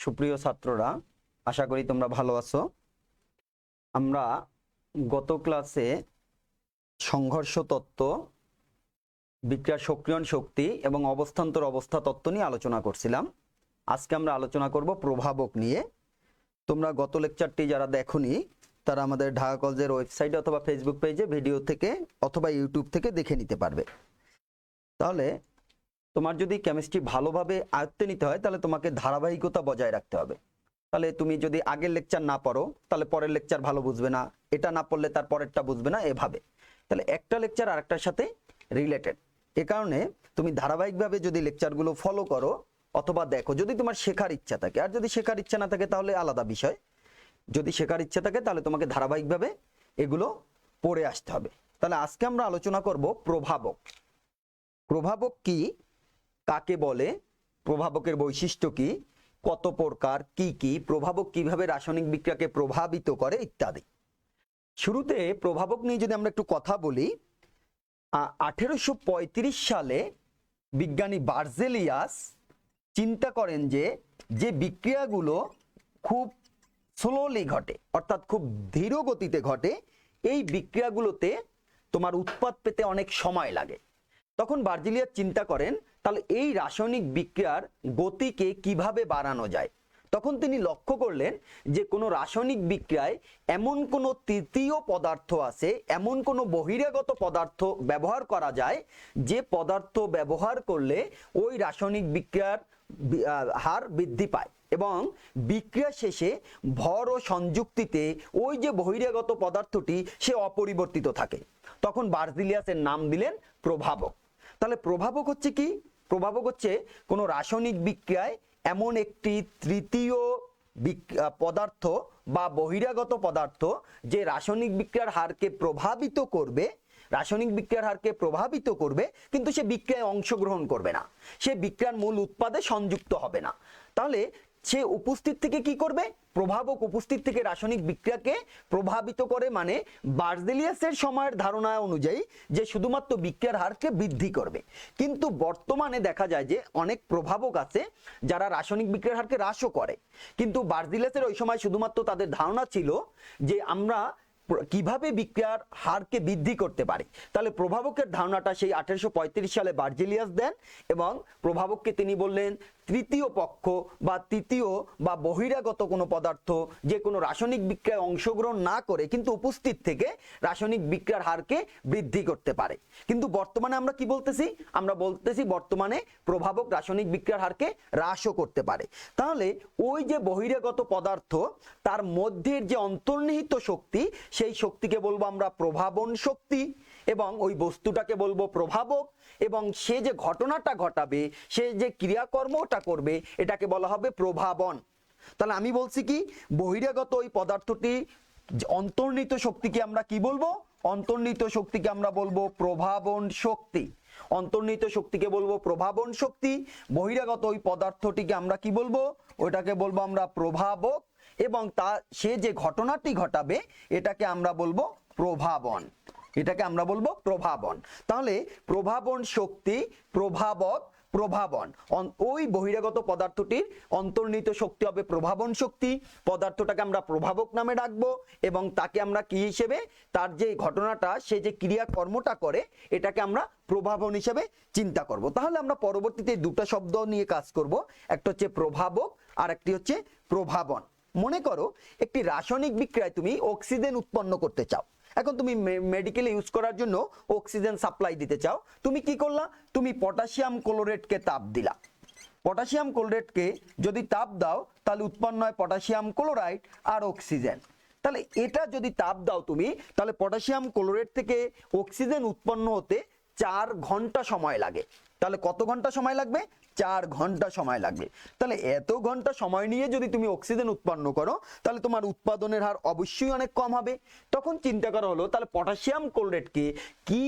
সুপ্রিয় ছাত্ররা, আশা করি তোমরা ভালো আছো। আমরা গত ক্লাসে সংঘর্ষ তত্ত্ব, বিক্রিয়ার সক্রিয়ণ শক্তি এবং অবস্থান্তর অবস্থা তত্ত্ব নিয়ে আলোচনা করছিলাম। আজকে আমরা আলোচনা করব প্রভাবক নিয়ে। তোমরা গত লেকচারটি যারা দেখোনি তারা আমাদের ঢাকা কলেজের ওয়েবসাইটে অথবা ফেসবুক পেজে ভিডিও থেকে অথবা ইউটিউব থেকে দেখে নিতে পারবে। তাহলে তোমার যদি কেমিস্ট্রি ভালোভাবে আয়ত্তে নিতে হয় তাহলে তোমাকে ধারাবাহিকতা বজায় রাখতে হবে। তাহলে তুমি যদি আগের লেকচার না পড়ো তাহলে পরের লেকচার ভালো বুঝবে না, এটা না পড়লে তার পরেরটা বুঝবে না, এভাবে। তাহলে একটা লেকচার আরেকটার সাথে রিলেটেড। এ কারণে তুমি ধারাবাহিকভাবে যদি লেকচারগুলো ফলো করো অথবা দেখো, যদি তোমার শেখার ইচ্ছা থাকে। আর যদি শেখার ইচ্ছা না থাকে তাহলে আলাদা বিষয়। যদি শেখার ইচ্ছা থাকে তাহলে তোমাকে ধারাবাহিকভাবে এগুলো পড়ে আসতে হবে। তাহলে আজকে আমরা আলোচনা করব প্রভাবক। প্রভাবক কি, কাকে বলে, প্রভাবকের বৈশিষ্ট্য কি, কত প্রকার, কি কি প্রভাবক, কিভাবে রাসায়নিক বিক্রিয়াকে প্রভাবিত করে ইত্যাদি। শুরুতে প্রভাবক নিয়ে যদি আমরা একটু কথা বলি, 1835 সালে বিজ্ঞানী বার্জেলিয়াস চিন্তা করেন যে বিক্রিয়াগুলো খুব স্লোলি ঘটে, অর্থাৎ খুব ধীর গতিতে ঘটে, এই বিক্রিয়াগুলোতে তোমার উৎপাদ পেতে অনেক সময় লাগে। তখন বার্জেলিয়াস চিন্তা করেন তাহলে এই রাসায়নিক বিক্রিয়ার গতিকে কিভাবে বাড়ানো যায়। তখন তিনি লক্ষ্য করলেন যে কোনো রাসায়নিক বিক্রিয়ায় এমন কোনো তৃতীয় পদার্থ আছে, এমন কোনো বহিরাগত পদার্থ ব্যবহার করা যায় যে পদার্থ ব্যবহার করলে ওই রাসায়নিক বিক্রিয়ার হার বৃদ্ধি পায় এবং বিক্রিয়া শেষে ভর ও সংযুক্তিতে ওই যে বহিরাগত পদার্থটি সে অপরিবর্তিত থাকে। তখন বার্জেলিয়াসের নাম দিলেন প্রভাবক। তাহলে প্রভাবক হচ্ছে কি? প্রভাবক হচ্ছে কোনো রাসায়নিক বিক্রিয়ায় এমন একটি তৃতীয় পদার্থ বা বহিরাগত পদার্থ যে রাসায়নিক বিক্রিয়ার হারকে প্রভাবিত করবে, রাসায়নিক বিক্রিয়ার হারকে প্রভাবিত করবে, কিন্তু সে বিক্রিয়ায় অংশগ্রহণ করবে না, সে বিক্রিয়ার মূল উৎপাদে সংযুক্ত হবে না। তাহলে সে উপস্থিত থেকে কি করবে? প্রভাবক উপস্থিত থেকে রাসায়নিক বিক্রিয়াকে প্রভাবিত করে, মানে বার্জেলিয়াসের সময়ের ধারণা অনুযায়ী যে শুধুমাত্র বিক্রিয়ার হারকে বৃদ্ধি করবে। কিন্তু বর্তমানে দেখা যায় যে অনেক প্রভাবক আছে যারা রাসায়নিক বিক্রিয়ার হারকে হ্রাসও করে। কিন্তু বার্জেলিয়াসের ওই সময় শুধুমাত্র তাদের ধারণা ছিল যে আমরা কিভাবে বিক্রিয়ার হারকে বৃদ্ধি করতে পারি। তাহলে প্রভাবকের ধারণাটা সেই 1835 সালে বার্জেলিয়াস দেন এবং প্রভাবককে তিনি বললেন তৃতীয় পক্ষ বা তৃতীয় বা বহিরাগত কোনো পদার্থ যে কোনো রাসায়নিক বিক্রিয়ায় অংশগ্রহণ না করে কিন্তু উপস্থিত থেকে রাসায়নিক বিক্রিয়ার হারকে বৃদ্ধি করতে পারে। কিন্তু বর্তমানে আমরা কি বলতেছি? আমরা বলতেছি বর্তমানে প্রভাবক রাসায়নিক বিক্রিয়ার হারকে হ্রাসও করতে পারে। তাহলে ওই যে বহিরাগত পদার্থ তার মধ্যের যে অন্তর্নিহিত শক্তি, সেই শক্তিকে বলবো আমরা প্রভাবন শক্তি এবং ওই বস্তুটাকে বলবো প্রভাবক, এবং সে যে ঘটনাটা ঘটাবে, সে যে ক্রিয়াকর্মটা করবে, এটাকে বলা হবে প্রভাবন। তাহলে আমি বলছি কি, বহিরাগত ওই পদার্থটি অন্তর্নিহিত শক্তিকে আমরা কি বলবো? অন্তর্নিহিত শক্তিকে আমরা বলবো প্রভাবন শক্তি। অন্তর্নিহিত শক্তিকে বলবো প্রভাবন শক্তি, বহিরাগত ওই পদার্থটিকে আমরা কি বলবো? ওইটাকে বলবো আমরা প্রভাবক, এবং তা সে যে ঘটনাটি ঘটাবে এটাকে আমরা বলবো প্রভাবন। এটাকে আমরা বলবো প্রভাবন। তাহলে প্রভাবন শক্তি, প্রভাবক, প্রভাবন। ওই বহিরাগত পদার্থটির অন্তর্নিহিত শক্তি হবে প্রভাবন শক্তি, পদার্থটাকে আমরা প্রভাবক নামে রাখবো এবং তাকে আমরা কি হিসেবে, তার যে ঘটনাটা, সে যে ক্রিয়াকর্মটা করে, এটাকে আমরা প্রভাবন হিসেবে চিন্তা করব। তাহলে আমরা পরবর্তীতে দুটো শব্দ নিয়ে কাজ করব, একটা হচ্ছে প্রভাবক আর একটি হচ্ছে প্রভাবন। মনে করো একটি রাসায়নিক বিক্রিয়ায় তুমি অক্সিজেন উৎপন্ন করতে চাও। এখন তুমি মেডিকেলে ইউজ করার জন্য অক্সিজেন সাপ্লাই দিতে চাও। তুমি কি করলা? তুমি পটাশিয়াম ক্লোরেটকে তাপ দিলা। পটাশিয়াম ক্লোরেটকে যদি তাপ দাও তাহলে উৎপন্ন হয় পটাশিয়াম ক্লোরাইড আর অক্সিজেন। তাহলে এটা যদি তাপ দাও তুমি, তাহলে পটাশিয়াম ক্লোরেট থেকে অক্সিজেন উৎপন্ন হতে 4 ঘন্টা সময় লাগে। তাহলে কত ঘন্টা সময় লাগবে? 4 ঘন্টা সময় লাগবে। তাহলে এত ঘন্টা সময় নিয়ে যদি তুমি অক্সিজেন উৎপন্ন করো তাহলে তোমার উৎপাদনের হার অবশ্যই অনেক কম হবে। তখন চিন্তা করা হলো তাহলে পটাশিয়াম ক্লোরেটকে কি,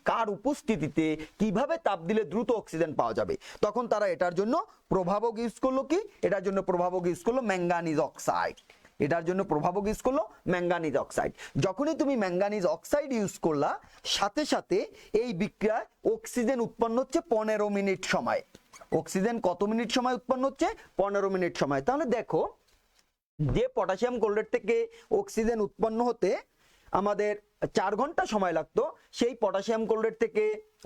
কার উপস্থিতিতে কিভাবে তাপ দিলে দ্রুত অক্সিজেন পাওয়া যাবে। তখন তারা এটার জন্য প্রভাবক ইউজ করলো কি? এটার জন্য প্রভাবক ইউজ করলো ম্যাঙ্গানিজ অক্সাইড। এটার জন্য প্রভাবক ইউজ করলো ম্যাঙ্গানিজ অক্সাইড। যখনই তুমি ম্যাঙ্গানিজ অক্সাইড ইউজ করলা, সাথে সাথে এই বিক্রিয়ায় অক্সিজেন উৎপন্ন হচ্ছে 15 মিনিট সময়। অক্সিজেন কত মিনিট সময় উৎপন্ন হচ্ছে? 15 মিনিট সময়। তাহলে দেখো, যে পটাশিয়াম ক্লোরাইড থেকে অক্সিজেন উৎপন্ন হতে আমাদের 4 ঘন্টা সময় লাগতো, সেই পটাশিয়াম ক্লোরাইড থেকে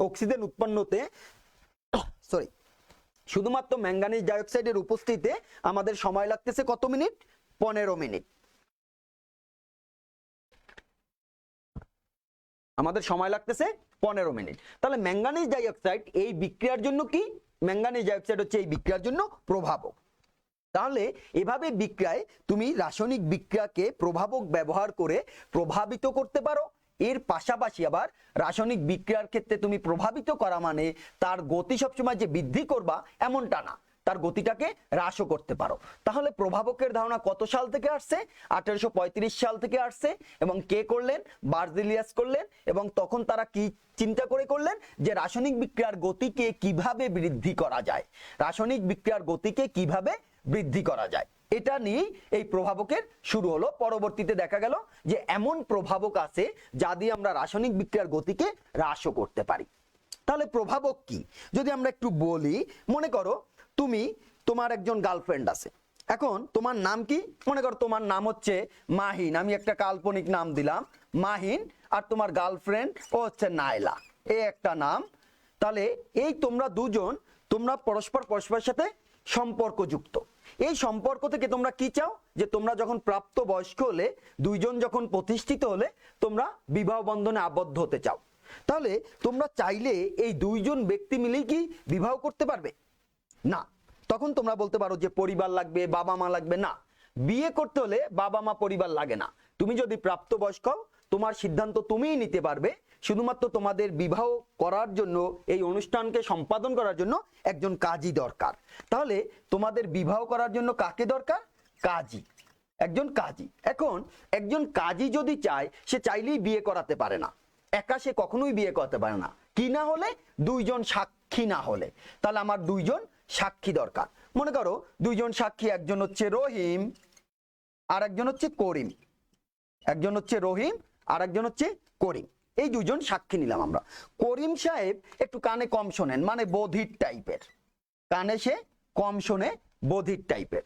অক্সিজেন উৎপন্ন হতে শুধুমাত্র ম্যাঙ্গানিজ ডাইঅক্সাইডের উপস্থিতিতে আমাদের সময় লাগতেছে কত মিনিট? 15 মিনিট। আমাদের সময় লাগতেছে 15 মিনিট। তাহলে ম্যাঙ্গানিজ ডাইঅক্সাইড এই বিক্রিয়ার জন্য কি? ম্যাঙ্গানিজ ডাইঅক্সাইড হচ্ছে এই বিক্রিয়ার জন্য প্রভাবক। তাহলে এভাবে বিক্রিয়ায় তুমি রাসায়নিক বিক্রিয়াকে প্রভাবক ব্যবহার করে প্রভাবিত করতে পারো। এর পাশাপাশি আবার রাসায়নিক বিক্রিয়ার ক্ষেত্রে তুমি প্রভাবিত করা মানে তার গতি সবসময় যে বৃদ্ধি করবা এমনটা না, তার গতিটাকে হ্রাসও করতে পারো। তাহলে প্রভাবকের ধারণা কত সাল থেকে আসছে? 1835 সাল থেকে আসছে। এবং কে করলেন? বার্জেলিয়াস করলেন। এবং তখন তারা কি চিন্তা করে করলেন? যে রাসায়নিক বিক্রিয়ার গতিকে কিভাবে বৃদ্ধি করা যায়, রাসায়নিক বিক্রিয়ার গতিকে কিভাবে বৃদ্ধি করা যায়, এটা নিয়ে এই প্রভাবকের শুরু হলো। পরবর্তীতে দেখা গেল যে এমন প্রভাবক আছে যা দিয়ে আমরা রাসায়নিক বিক্রিয়ার গতিকে হ্রাসও করতে পারি। তাহলে প্রভাবক কি যদি আমরা একটু বলি, মনে করো তোমার একজন গার্লফ্রেন্ড আছে। এখন তোমার নাম কি? মনে করো তোমার নাম হচ্ছে মাহিন, আমি একটা কাল্পনিক নাম দিলাম মাহিন, আর তোমার গার্লফ্রেন্ড ও হচ্ছে নাইলা, এই একটা নাম। তাহলে এই তোমরা দুজন পরস্পরের সাথে সম্পর্কযুক্ত। এই সম্পর্ক থেকে তোমরা কি চাও? যে তোমরা যখন প্রাপ্ত বয়স্ক হলে, দুইজন যখন প্রতিষ্ঠিত হলে, তোমরা বিবাহ বন্ধনে আবদ্ধ হতে চাও। তাহলে তোমরা চাইলে এই দুইজন ব্যক্তি মিলেই কি বিবাহ করতে পারবে? না। তখন তোমরা বলতে পারো যে পরিবার লাগবে, বাবা মা লাগবে। না, বিয়ে করতে হলে বাবা মা পরিবার লাগে না। তুমি যদি প্রাপ্তবয়স্ক হও, তোমার সিদ্ধান্ত তুমিই নিতে পারবে। শুধুমাত্র তোমাদের বিবাহ করার জন্য, এই অনুষ্ঠানকে সম্পাদন করার জন্য একজন কাজী দরকার। তাহলে তোমাদের বিবাহ করার জন্য কাকে দরকার? কাজী, একজন কাজী। এখন একজন কাজী যদি চায়, সে চাইলেই বিয়ে করাতে পারে না, একা সে কখনোই বিয়ে করতে পারে না। কি না হলে? দুইজন সাক্ষী না হলে। তাহলে আমার দুইজন সাক্ষী দরকার। মনে করো দুইজন সাক্ষী, একজন হচ্ছে রহিম আর একজন হচ্ছে করিম। একজন হচ্ছে রহিম আর একজন হচ্ছে করিম, এই দুজন সাক্ষী নিলাম আমরা। করিম সাহেব একটু কানে কম শোনেন, মানে বধির টাইপের, কানে সে কম শোনে, বধির টাইপের।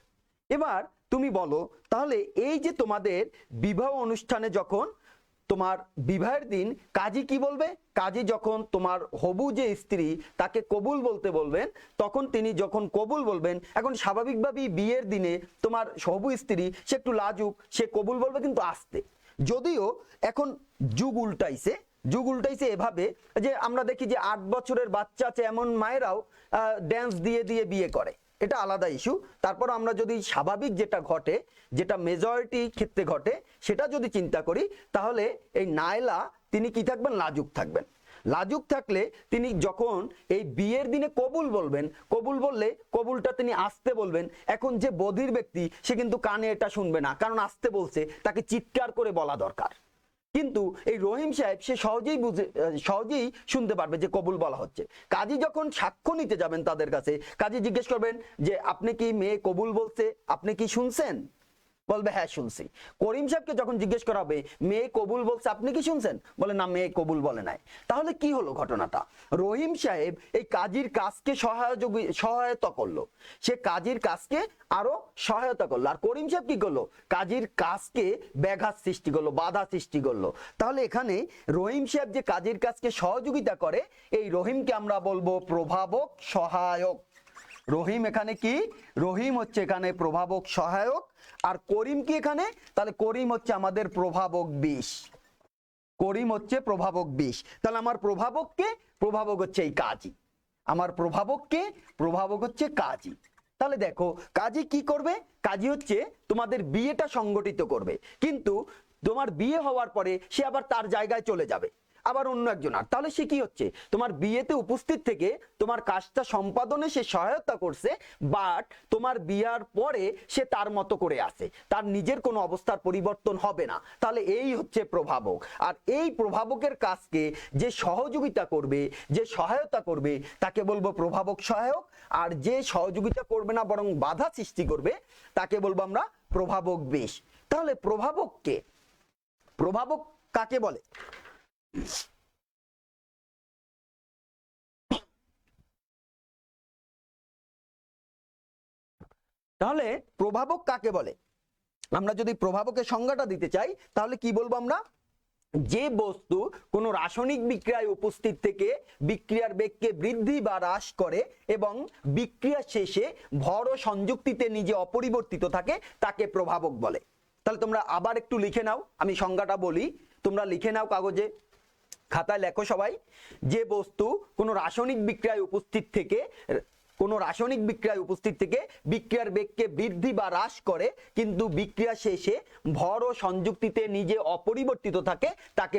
এবার তুমি বলো, তাহলে এই যে তোমাদের বিবাহ অনুষ্ঠানে যখন তোমার বিবাহের দিন কাজী কি বলবে? কাজী যখন তোমার হবু যে স্ত্রী তাকে কবুল বলতে বলবেন, তখন তিনি যখন কবুল বলবেন, এখন স্বাভাবিকভাবেই বিয়ের দিনে তোমার হবু স্ত্রী সে একটু লাজুক, সে কবুল বলবে কিন্তু আস্তে। যদিও এখন যুগ উল্টাইছে এভাবে যে আমরা দেখি যে 8 বছরের বাচ্চা আছে এমন মায়েরাও ড্যান্স দিয়ে দিয়ে বিয়ে করে, এটা আলাদা ইস্যু। তারপর আমরা যদি স্বাভাবিক যেটা ঘটে, যেটা মেজরিটি ক্ষেত্রে ঘটে, সেটা যদি চিন্তা করি, তাহলে এই নাইলা তিনি কি থাকবেন? লাজুক থাকবেন। লাজুক থাকলে তিনি যখন এই বিয়ের দিনে কবুল বলবেন, কবুল বললে কবুলটা তিনি আস্তে বলবেন। এখন যে বধির ব্যক্তি সে কিন্তু কানে এটা শুনবে না, কারণ আস্তে বলছে, তাকে চিৎকার করে বলা দরকার। কিন্তু এই রহিম সাহেব সে সহজেই শুনতে পারবে যে কবুল বলা হচ্ছে। কাজী যখন সাক্ষ্য নিতে যাবেন তাদের কাছে, কাজী জিজ্ঞেস করবেন যে আপনি কি মেয়ে কবুল বলছে, আপনি কি শুনছেন? বলবে হ্যাঁ শুনছি। করিম সাহেবকে যখন জিজ্ঞেস করা হবে মেয়ে কবুল বলছে, আপনি কি শুনছেন? বলে না, মেয়ে কবুল বলে নাই। তাহলে কি হলো ঘটনাটা? রহিম সাহেব এই কাজীর কাজকে সহায়তা করলো, সে কাজীর কাজকে আরো সহায়তা করলো। আর করিম সাহেব কি করলো? কাজীর কাজকে ব্যাঘাত সৃষ্টি করলো, বাধা সৃষ্টি করলো। তাহলে এখানে রহিম সাহেব যে কাজীর কাজকে সহযোগিতা করে, এই রহিমকে আমরা বলবো প্রভাবক সহায়ক। রহিম এখানে কি? রহিম হচ্ছে এখানে প্রভাবক সহায়ক। আর করিম কি এখানে? তাহলে করিম হচ্ছে আমাদের প্রভাবক বিষ। করিম হচ্ছে প্রভাবক বিষ। তাহলে আমার প্রভাবককে? প্রভাবক হচ্ছে এই কাজী। আমার প্রভাবককে? প্রভাবক হচ্ছে কাজী। তাহলে দেখো কাজী কি করবে? কাজী হচ্ছে তোমাদের বিয়েটা সংগঠিত করবে, কিন্তু তোমার বিয়ে হওয়ার পরে সে আবার তার জায়গায় চলে যাবে, আবার অন্য একজন। আর তাহলে সে কি হচ্ছে? তোমার বিয়েতে উপস্থিত থেকে তোমার কাজটা সম্পাদনে সে সহায়তা করছে, বাট তোমার বিয়ার পরে সে তার মতো করে আছে, তার নিজের কোনো অবস্থার পরিবর্তন হবে না। তাহলে এই হচ্ছে প্রভাবক। আর এই প্রভাবকের কাজকে যে সহযোগিতা করবে, যে সহায়তা করবে, তাকে বলবো প্রভাবক সহায়ক। আর যে সহযোগিতা করবে না বরং বাধা সৃষ্টি করবে, তাকে বলবো আমরা প্রভাবক বিষ। তাহলে প্রভাবক কাকে বলে? তাহলে প্রভাবক কাকে বলে? আমরা যদি প্রভাবকের সংজ্ঞাটা দিতে চাই তাহলে কি বলবো আমরা? যে বস্তু কোনো রাসায়নিক বিক্রিয়ায় উপস্থিত থেকে বিক্রিয়ার বেগকে বৃদ্ধি বা হ্রাস করে এবং বিক্রিয়া শেষে ভর ও সংযুক্তিতে নিজে অপরিবর্তিত থাকে তাকে প্রভাবক বলে। তাহলে তোমরা আবার একটু লিখে নাও, আমি সংজ্ঞাটা বলি, তোমরা লিখে নাও কাগজে, খাতায় লেখো সবাই। যে বস্তু কোনো রাসায়নিক বিক্রিয়ায় উপস্থিত থেকে বিক্রিয়ার বেগকে বৃদ্ধি বা হ্রাস করে কিন্তু বিক্রিয়া শেষে ভর ও সংযুক্তিতে নিজে অপরিবর্তিত থাকে তাকে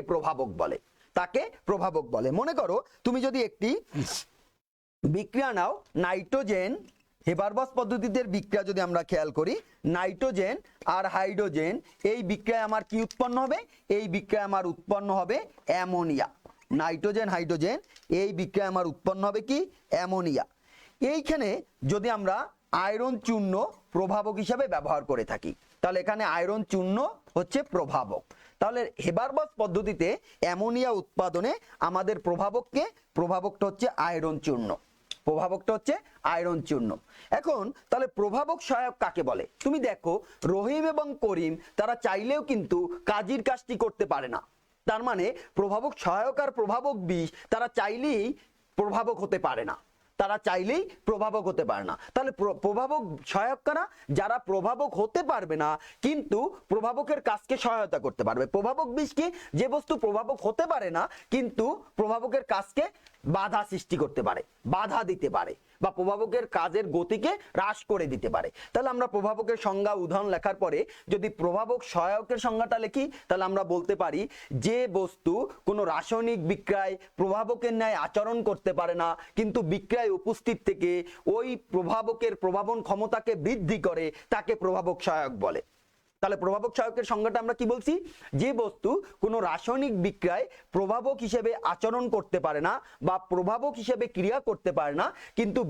প্রভাবক বলে। মনে করো তুমি যদি একটি বিক্রিয়া নাও, নাইট্রোজেন, হেবারবস পদ্ধতিতে বিক্রিয়া যদি আমরা খেয়াল করি, নাইট্রোজেন আর হাইড্রোজেন, এই বিক্রিয়ায় আমার কি উৎপন্ন হবে? এই বিক্রিয়ায় আমার উৎপন্ন হবে অ্যামোনিয়া। নাইট্রোজেন হাইড্রোজেন, এই বিক্রিয়ায় আমার উৎপন্ন হবে কি? অ্যামোনিয়া। এইখানে যদি আমরা আয়রন চূর্ণ প্রভাবক হিসাবে ব্যবহার করে থাকি তাহলে এখানে আয়রন চূর্ণ হচ্ছে প্রভাবক। তাহলে হেবারবস পদ্ধতিতে অ্যামোনিয়া উৎপাদনে আমাদের প্রভাবকটা হচ্ছে আয়রন চূর্ণ। এখন তাহলে প্রভাবক সহায়ক কাকে বলে? তুমি দেখো রহিম এবং করিম তারা চাইলেও কিন্তু কাজটি করতে পারে না। তার মানে প্রভাবক সহায়ক আর প্রভাবক বিষ তারা চাইলেই প্রভাবক হতে পারে না। তাহলে প্রভাবক সহায়ক কারা? যারা প্রভাবক হতে পারবে না কিন্তু প্রভাবকের কাজকে সহায়তা করতে পারবে। প্রভাবক বিষ কি? যে বস্তু প্রভাবক হতে পারে না কিন্তু প্রভাবকের কাজকে বাধা সৃষ্টি করতে পারে, বাধা দিতে পারে বা প্রভাবকের কাজের গতিকে হ্রাস করে দিতে পারে। তাহলে আমরা প্রভাবকের সংজ্ঞা উদাহরণ লেখার পরে যদি প্রভাবক সহায়কের সংজ্ঞাটা লিখি তাহলে আমরা বলতে পারি যে বস্তু কোনো রাসায়নিক বিক্রিয়ায় প্রভাবকের ন্যায় আচরণ করতে পারে না কিন্তু বিক্রিয়ায় উপস্থিত থেকে ওই প্রভাবকের প্রভাবন ক্ষমতাকে বৃদ্ধি করে তাকে প্রভাবক সহায়ক বলে। তাহলে প্রভাবক সহায়কের সংজ্ঞাটা আমরা কি বলছি? যে বস্তু কোনো রাসায়নিক বিক্রিয়ায় প্রভাবক হিসেবে আচরণ করতে পারে না বা প্রভাবক হিসেবে ক্রিয়া করতে পারে না কিন্তু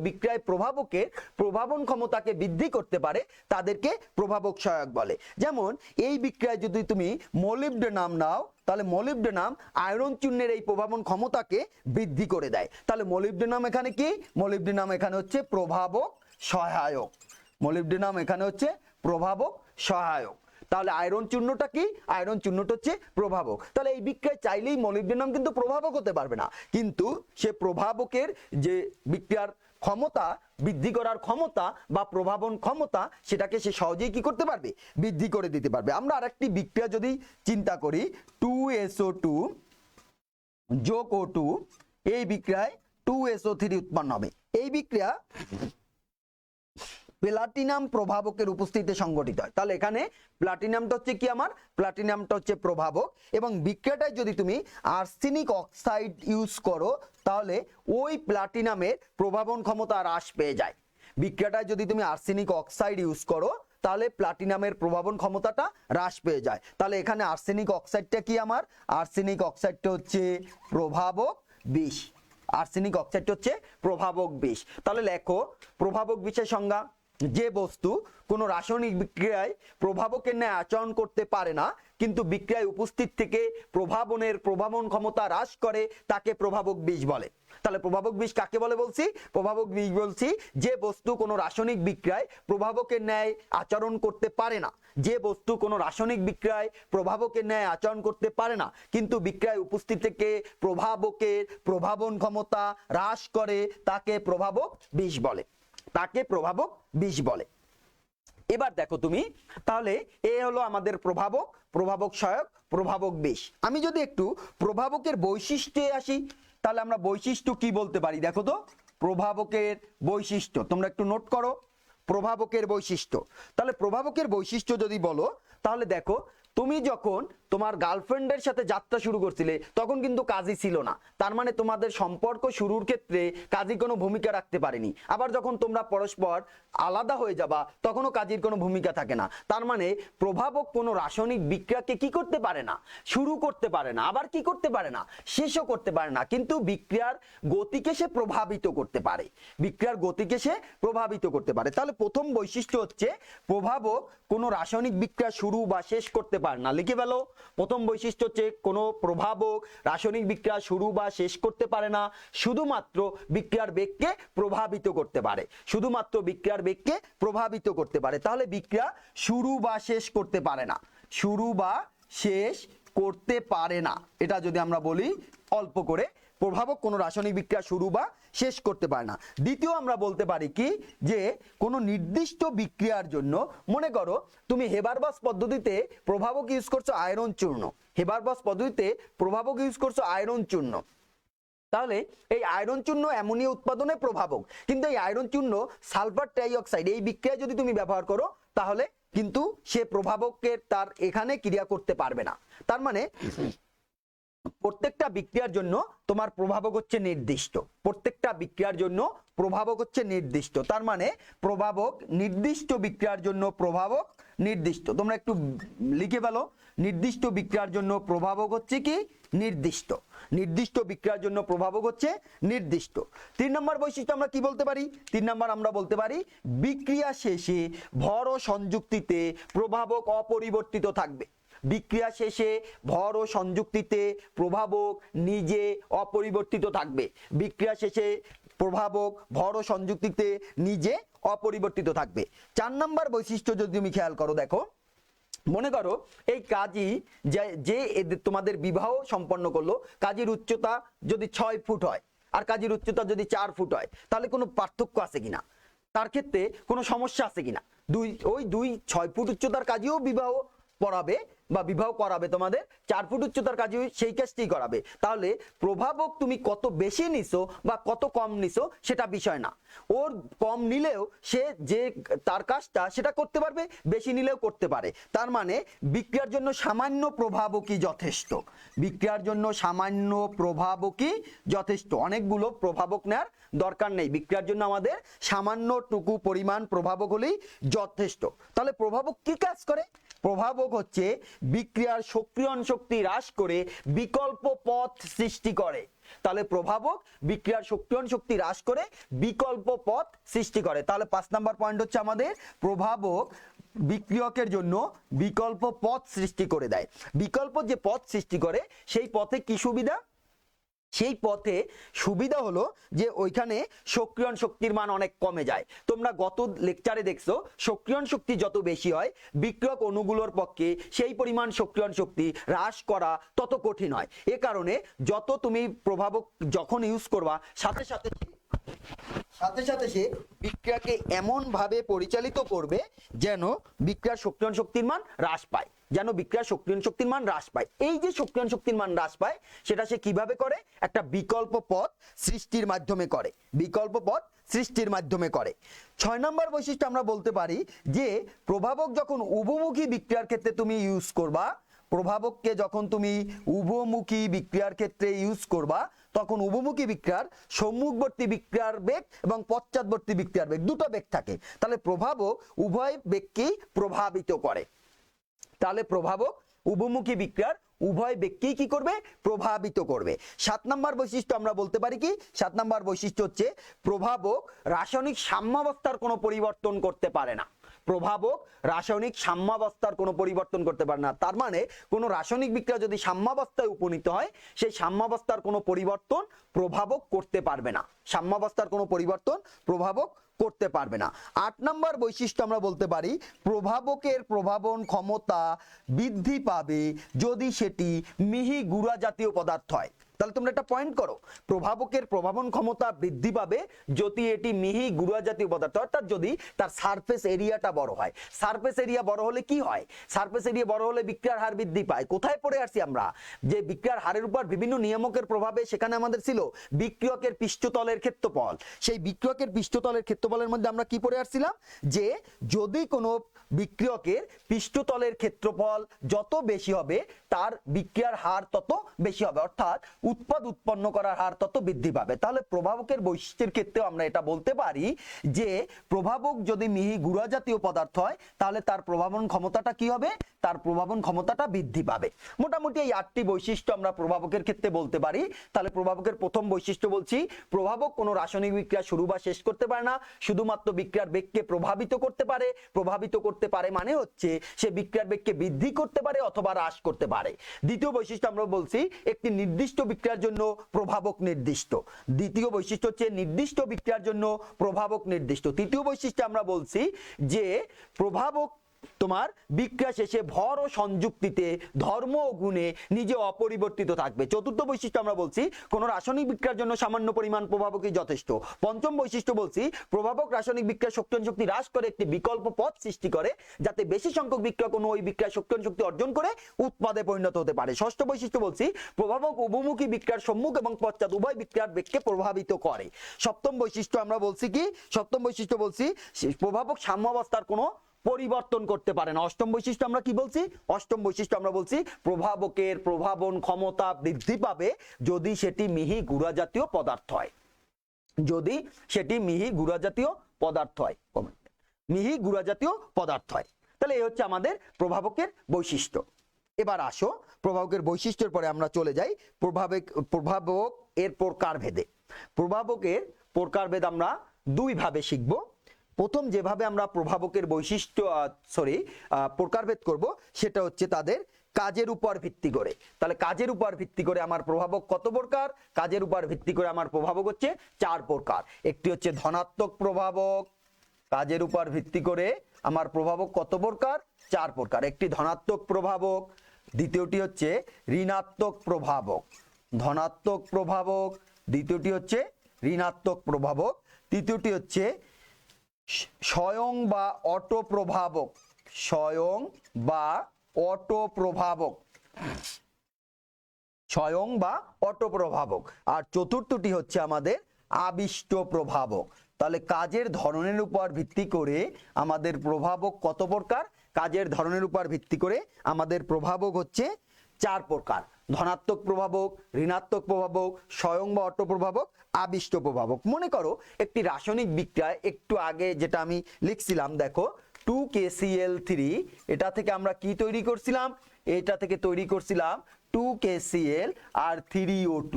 বিক্রিয়ায় প্রভাবকের প্রভাবন ক্ষমতাকে বৃদ্ধি করতে পারে তাদেরকে প্রভাবক সহায়ক বলে। যেমন এই বিক্রিয়ায় যদি তুমি মলিবডেনাম নাও তাহলে মলিবডেনাম আয়রন চূর্ণের এই প্রভাবন ক্ষমতাকে বৃদ্ধি করে দেয়। তাহলে মলিবডেনাম এখানে কি? মলিবডেনাম এখানে হচ্ছে প্রভাবক সহায়ক। মলিবডেনাম এখানে হচ্ছে প্রভাবক সহায়ক। তাহলে আয়রন চূর্ণটা কি? আয়রন চূর্ণটা হচ্ছে প্রভাবক। তাহলে এই বিক্রিয়ায় চাইলেই মলিবডেনাম কিন্তু প্রভাবক হতে পারবে না কিন্তু সে প্রভাবকের যে বিক্রিয়ার ক্ষমতা বৃদ্ধি করার ক্ষমতা বা প্রভাবন ক্ষমতা সেটাকে সে সহজেই কি করতে পারবে? বৃদ্ধি করে দিতে পারবে। আমরা আরেকটি বিক্রিয়া যদি চিন্তা করি 2SO2 যোগ O2, এই বিক্রিয়ায় 2SO3 উৎপন্ন হবে। এই বিক্রিয়া প্লাটিনাম প্রভাবকের উপস্থিতিতে সংঘটিত হয়। তাহলে এখানে প্লাটিনামটা হচ্ছে কি? আমার প্লাটিনামটা হচ্ছে প্রভাবক এবং বিক্রিয়াটায় যদি তুমি আর্সেনিক অক্সাইড ইউজ করো তাহলে ওই প্লাটিনামের প্রভাবন ক্ষমতা হ্রাস পেয়ে যায়। বিক্রিয়াটায় যদি তুমি আর্সেনিক অক্সাইড ইউজ করো তাহলে প্লাটিনামের প্রভাবন ক্ষমতাটা হ্রাস পেয়ে যায়। তাহলে এখানে আর্সেনিক অক্সাইডটা কি? আমার আর্সেনিক অক্সাইডটা হচ্ছে প্রভাবক বিষ। আর্সেনিক অক্সাইডটা হচ্ছে প্রভাবক বিষ। তাহলে লেখো প্রভাবক বিষের সংজ্ঞা: যে বস্তু কোনো রাসায়নিক বিক্রিয়ায় প্রভাবকের ন্যায় আচরণ করতে পারে না কিন্তু বিক্রিয়ায় উপস্থিত থেকে প্রভাবন ক্ষমতা হ্রাস করে তাকে প্রভাবক বিষ বলে। তাহলে প্রভাবক বিষ কাকে বলে বলছি? প্রভাবক বিষ বলছি যে বস্তু কোনো রাসায়নিক বিক্রিয়ায় প্রভাবকের ন্যায় আচরণ করতে পারে না। যে বস্তু কোনো রাসায়নিক বিক্রিয়ায় প্রভাবকের ন্যায় আচরণ করতে পারে না কিন্তু বিক্রিয়ায় উপস্থিত থেকে প্রভাবকের প্রভাবন ক্ষমতা হ্রাস করে তাকে প্রভাবক বিষ বলে। এবার দেখো তুমি, তাহলে এ হলো আমাদের প্রভাবক সহায়ক, প্রভাবক বিষ। আমি যদি একটু প্রভাবকের বৈশিষ্ট্যে আসি তাহলে আমরা বৈশিষ্ট্য কি বলতে পারি? দেখো তো, প্রভাবকের বৈশিষ্ট্য তোমরা একটু নোট করো। প্রভাবকের বৈশিষ্ট্য, তাহলে প্রভাবকের বৈশিষ্ট্য যদি বলো তাহলে দেখো তুমি যখন তোমার গার্লফ্রেন্ডের সাথে যাত্রা শুরু করছিলে তখন কিন্তু কাজী ছিল না, তার মানে তোমাদের সম্পর্ক শুরুর ক্ষেত্রে কাজী কোনো ভূমিকা রাখতে পারেনি। আবার যখন তোমরা পরস্পর আলাদা হয়ে যাবা তখনও কাজীর কোনো ভূমিকা থাকে না। তার মানে প্রভাবক কোনো রাসায়নিক বিক্রিয়াকে কি করতে পারে না, শুরু করতে পারে না, আবার কি করতে পারে না, শেষও করতে পারে না, কিন্তু বিক্রিয়ার গতিকে সে প্রভাবিত করতে পারে, বিক্রিয়ার গতিকে সে প্রভাবিত করতে পারে। তাহলে প্রথম বৈশিষ্ট্য হচ্ছে প্রভাবক কোনো রাসায়নিক বিক্রিয়া শুরু বা শেষ করতে পারে না। লিখে ফেলো, প্রথম বৈশিষ্ট্য হচ্ছে কোনো প্রভাবক রাসায়নিক বিক্রিয়া শুরু বা শেষ করতে পারে না, শুধুমাত্র বিক্রিয়ার বেগকে প্রভাবিত করতে পারে, শুধুমাত্র বিক্রিয়ার বেগকে প্রভাবিত করতে পারে। তাহলে বিক্রিয়া শুরু বা শেষ করতে পারে না, শুরু বা শেষ করতে পারে না, এটা যদি আমরা বলি অল্প করে, প্রভাবক কোনো রাসায়নিক বিক্রিয়া শুরু বা শেষ করতে পারে না। দ্বিতীয় আমরা বলতে পারি কি, যে কোনো নির্দিষ্ট বিক্রিয়ার জন্য, মনে করো তুমি হেবারবাস পদ্ধতিতে প্রভাবক ইউজ করছো আয়রন চূর্ণ, হেবারবাস পদ্ধতিতে প্রভাবক ইউজ করছো আয়রন চূর্ণ, তাহলে এই আয়রন চূর্ণ অ্যামোনিয়া উৎপাদনে প্রভাবক, কিন্তু এই আয়রন চূর্ণ সালফার ট্রাইঅক্সাইড এই বিক্রিয়া যদি তুমি ব্যবহার করো তাহলে কিন্তু সে প্রভাবকের তার এখানে ক্রিয়া করতে পারবে না। তার মানে প্রত্যেকটা বিক্রিয়ার জন্য তোমার প্রভাবক হচ্ছে নির্দিষ্ট, প্রত্যেকটা বিক্রিয়ার জন্য প্রভাবক হচ্ছে নির্দিষ্ট। তার মানে প্রভাবক নির্দিষ্ট বিক্রিয়ার জন্য প্রভাবক নির্দিষ্ট, তোমরা একটু লিখে ফেলো, নির্দিষ্ট বিক্রিয়ার জন্য প্রভাবক হচ্ছে কি নির্দিষ্ট, নির্দিষ্ট বিক্রিয়ার জন্য প্রভাবক হচ্ছে নির্দিষ্ট। 3 নম্বর বৈশিষ্ট্য আমরা কি বলতে পারি, 3 নম্বর আমরা বলতে পারি বিক্রিয়া শেষে ভর ও সংযুক্তিতে প্রভাবক অপরিবর্তিত থাকবে, বিক্রিয়া শেষে ভর ও সংযুক্তিতে প্রভাবক নিজে অপরিবর্তিত থাকবে, বিক্রিয়া শেষে প্রভাবক ভর ও সংযুক্তিতে নিজে অপরিবর্তিত থাকবে। 4 নম্বর বৈশিষ্ট্য যদি তুমি খেয়াল করো, দেখো মনে করো এই কাজী যে তোমাদের বিবাহ সম্পন্ন করলো, কাজীর উচ্চতা যদি 6 ফুট হয় আর কাজীর উচ্চতা যদি 4 ফুট হয়, তাহলে কোনো পার্থক্য আছে কিনা, তার ক্ষেত্রে কোনো সমস্যা আছে কিনা? দুই 6 ফুট উচ্চতার কাজীও বিবাহ পড়াবে বা বিবাহ করাবে, তোমাদের 4 ফুট উচ্চতার কাজে সেই কাজটি করাবে। তাহলে প্রভাবক তুমি কত বেশি নিছো বা কত কম নিছো সেটা বিষয় না, ওর কম নিলেও সে যে তার কাজটা সেটা করতে পারবে, বেশি নিলেও করতে পারে। তার মানে বিক্রিয়ার জন্য সামান্য প্রভাবকই যথেষ্ট, বিক্রিয়ার জন্য সামান্য প্রভাবকই যথেষ্ট, অনেকগুলো প্রভাবক নেওয়ার দরকার নেই, বিক্রিয়ার জন্য আমাদের সামান্যটুকু পরিমাণ প্রভাবক হলেই যথেষ্ট। তাহলে প্রভাবক কি কাজ করে? প্রভাবক হচ্ছে বিক্রিয়ার সক্রিয়ণ শক্তি হ্রাস করে বিকল্প পথ সৃষ্টি করে। তাহলে প্রভাবক বিক্রিয়ার সক্রিয়ণ শক্তি হ্রাস করে বিকল্প পথ সৃষ্টি করে। তাহলে 5 নম্বর পয়েন্ট হচ্ছে আমাদের প্রভাবক বিক্রিয়কের জন্য বিকল্প পথ সৃষ্টি করে দেয়। বিকল্প যে পথ সৃষ্টি করে সেই পথে কি সুবিধা? সেই পথে সুবিধা হলো যে ওইখানে সক্রিয়ণ শক্তির মান অনেক কমে যায়। তোমরা গত লেকচারে দেখছো সক্রিয়ণ শক্তি যত বেশি হয় বিক্রিয়ক অণুগুলোর পক্ষে সেই পরিমাণ সক্রিয়ণ শক্তি হ্রাস করা তত কঠিন হয়। এ কারণে যত তুমি প্রভাবক যখন ইউজ করবা সাথে সাথে সে বিক্রিয়াকে এমন ভাবে পরিচালিত করবে যেন বিক্রিয়ার সক্রিয়ণ শক্তির মান হ্রাস পায়, যেন বিক্রিয়ার সক্রিয়ণ শক্তির মান হ্রাস পায়। এই যে সক্রিয়ণ শক্তির মান হ্রাস পায় সেটা সে কিভাবে করে? একটা বিকল্প পথ সৃষ্টির মাধ্যমে করে, বিকল্প পথ সৃষ্টির মাধ্যমে করে। 6 নম্বর বৈশিষ্ট্য আমরা বলতে পারি যে প্রভাবক যখন উভমুখী বিক্রিয়ার ক্ষেত্রে তুমি ইউজ করবা, প্রভাবককে যখন তুমি উভমুখী বিক্রিয়ার ক্ষেত্রে ইউজ করবা তখন উভমুখী বিক্রিয়ার সম্মুখবর্তী বিক্রিয়ার বেগ এবং পশ্চাৎবর্তী বিক্রিয়ার বেগ দুটো বেগ থাকে। তাহলে প্রভাবক উভয় বেগকেই প্রভাবিত করে। তাহলে প্রভাবক উভমুখী বিক্রিয়ার উভয় বেগকেই কি করবে? প্রভাবিত করবে। 7 নম্বর বৈশিষ্ট্য আমরা বলতে পারি কি? 7 নম্বর বৈশিষ্ট্য হচ্ছে প্রভাবক রাসায়নিক সাম্যাবস্থার কোনো পরিবর্তন করতে পারে না। প্রভাবক রাসায়নিক সাম্যাবস্থার কোনো পরিবর্তন করতে পারে না। তার মানে কোনো রাসায়নিক বিক্রিয়া যদি সাম্যাবস্থায় উপনীত হয় সেই সাম্যাবস্থার কোনো পরিবর্তন প্রভাবক করতে পারবে না, সাম্যাবস্থার কোনো পরিবর্তন প্রভাবক করতে পারবে না। 8 নম্বর বৈশিষ্ট্য আমরা বলতে পারি প্রভাবকের প্রভাবন ক্ষমতা বৃদ্ধি পাবে যদি সেটি মিহি গুঁড়া জাতীয় পদার্থ হয়। তাহলে তোমরা একটা পয়েন্ট করো, প্রভাবকের প্রভাবন ক্ষমতা বৃদ্ধি পাবে যদি এটি মিহি গুঁড়া জাতীয় পদার্থ, অর্থাৎ যদি তার সারফেস এরিয়াটা বড় হয়। সারফেস এরিয়া বড় হলে কি হয়? সারফেস এরিয়া বড় হলে বিক্রিয়ার হার বৃদ্ধি পায়। কোথায় পড়ে আসছি আমরা? যে বিক্রিয়ার হারের উপর বিভিন্ন নিয়ামকের প্রভাবে সেখানে আমাদের ছিল বিক্রিয়কের পৃষ্ঠতলের ক্ষেত্রফল। সেই বিক্রিয়কের পৃষ্ঠতলের ক্ষেত্রফলের মধ্যে আমরা কি পড়ে আসছিলাম? যে যদি কোনো বিক্রিয়কের পৃষ্ঠতলের ক্ষেত্রফল যত বেশি হবে তার বিক্রিয়ার হার তত বেশি হবে, অর্থাৎ উৎপন্ন করার হার তত বৃদ্ধি পাবে। তাহলে প্রভাবকের বৈশিষ্ট্যের ক্ষেত্রেও আমরা এটা বলতে পারি যে প্রভাবক যদি মিহি গুঁড়া জাতীয় পদার্থ হয় তাহলে তার প্রভাবন ক্ষমতাটা কি হবে? তার প্রভাবন ক্ষমতাটা বৃদ্ধি পাবে। মোটামুটি এই 8টি বৈশিষ্ট্য আমরা প্রভাবকের ক্ষেত্রে বলতে পারি। তাহলে প্রভাবকের প্রথম বৈশিষ্ট্য বলছি, প্রভাবক কোনো রাসায়নিক বিক্রিয়া শুরু বা শেষ করতে পারে না, শুধুমাত্র বিক্রিয়ার বেগকে প্রভাবিত করতে পারে। প্রভাবিত করতে পারে মানে হচ্ছে সে বিক্রিয়ার বেগকে বৃদ্ধি করতে পারে অথবা হ্রাস করতে পারে। দ্বিতীয় বৈশিষ্ট্য আমরা বলছি একটি নির্দিষ্ট বিক্রিয়ার জন্য প্রভাবক নির্দিষ্ট। দ্বিতীয় বৈশিষ্ট্য হচ্ছে নির্দিষ্ট বিক্রিয়ার জন্য প্রভাবক নির্দিষ্ট। তৃতীয় বৈশিষ্ট্য আমরা বলছি যে প্রভাবক তোমার বিক্রিয়া শেষে ভর ও সংযুক্তিতে ধর্ম ও গুণে নিজে অপরিবর্তিত থাকবে। চতুর্থ বৈশিষ্ট্য আমরা বলছি কোন রাসায়নিক বিক্রিয়ার জন্য সামান্য পরিমাণ প্রভাবকই যথেষ্ট। পঞ্চম বৈশিষ্ট্য বলছি প্রভাবক রাসায়নিক বিক্রিয়ার শক্তি হ্রাস করে একটি বিকল্প পথ সৃষ্টি করে যাতে বেশি সংখ্যক বিক্রিয়া কোনো ওই বিক্রিয়ার শক্তি অর্জন করে উৎপাদে পরিণত হতে পারে। ষষ্ঠ বৈশিষ্ট্য বলছি প্রভাবক উভমুখী বিক্রিয়ার সম্মুখ এবং পশ্চাৎ উভয় বিক্রিয়ার বেগকে প্রভাবিত করে। সপ্তম বৈশিষ্ট্য আমরা বলছি কি? সপ্তম বৈশিষ্ট্য বলছি প্রভাবক সাম্যাবস্থার কোনো পরিবর্তন করতে পারে না। অষ্টম বৈশিষ্ট্য আমরা কি বলছি? অষ্টম বৈশিষ্ট্য আমরা বলছি প্রভাবকের প্রভাবন ক্ষমতা বৃদ্ধি পাবে যদি সেটি মিহি গুঁড়া জাতীয় পদার্থ হয়। যদি সেটি মিহি গুঁড়া জাতীয় পদার্থ হয়, মিহি গুঁড়া জাতীয় পদার্থ হয়। তাহলে এই হচ্ছে আমাদের প্রভাবকের বৈশিষ্ট্য। এবার আসো প্রভাবকের বৈশিষ্ট্যের পরে আমরা চলে যাই প্রভাবক এর প্রকারভেদে। প্রভাবকের প্রকারভেদ আমরা দুই ভাবে শিখব। প্রথম যেভাবে আমরা প্রভাবকের বৈশিষ্ট্য প্রকারভেদ করব সেটা হচ্ছে তাদের কাজের উপর ভিত্তি করে। তাহলে কাজের উপর ভিত্তি করে আমার প্রভাবক কত প্রকার? কাজের উপর ভিত্তি করে আমার প্রভাবক হচ্ছে 4 প্রকার। একটি হচ্ছে ধনাত্মক প্রভাবক। কাজের উপর ভিত্তি করে আমার প্রভাবক কত প্রকার? 4 প্রকার। একটি ধনাত্মক প্রভাবক, দ্বিতীয়টি হচ্ছে ঋণাত্মক প্রভাবক। ধনাত্মক প্রভাবক, দ্বিতীয়টি হচ্ছে ঋণাত্মক প্রভাবক, তৃতীয়টি হচ্ছে স্বয়ং বা অটো প্রভাবক। স্বয়ং বা অটো প্রভাবক, স্বয়ং বা অটো প্রভাবক। আর চতুর্থটি হচ্ছে আমাদের আবিষ্ট প্রভাবক। তাহলে কাজের ধরনের উপর ভিত্তি করে আমাদের প্রভাবক কত প্রকার? কাজের ধরনের উপর ভিত্তি করে আমাদের প্রভাবক হচ্ছে 4 প্রকার। ধনাত্মক প্রভাবক, ঋণাত্মক প্রভাবক, স্বয়ং বা অটো প্রভাবক, আবিষ্ট প্রভাবক। মনে করো একটি রাসায়নিক বিক্রিয়ায় একটু আগে যেটা আমি লিখছিলাম, দেখো 2KCl3, এটা থেকে আমরা কি তৈরি করছিলাম? এটা থেকে তৈরি করছিলাম 2KCl আর 3O2।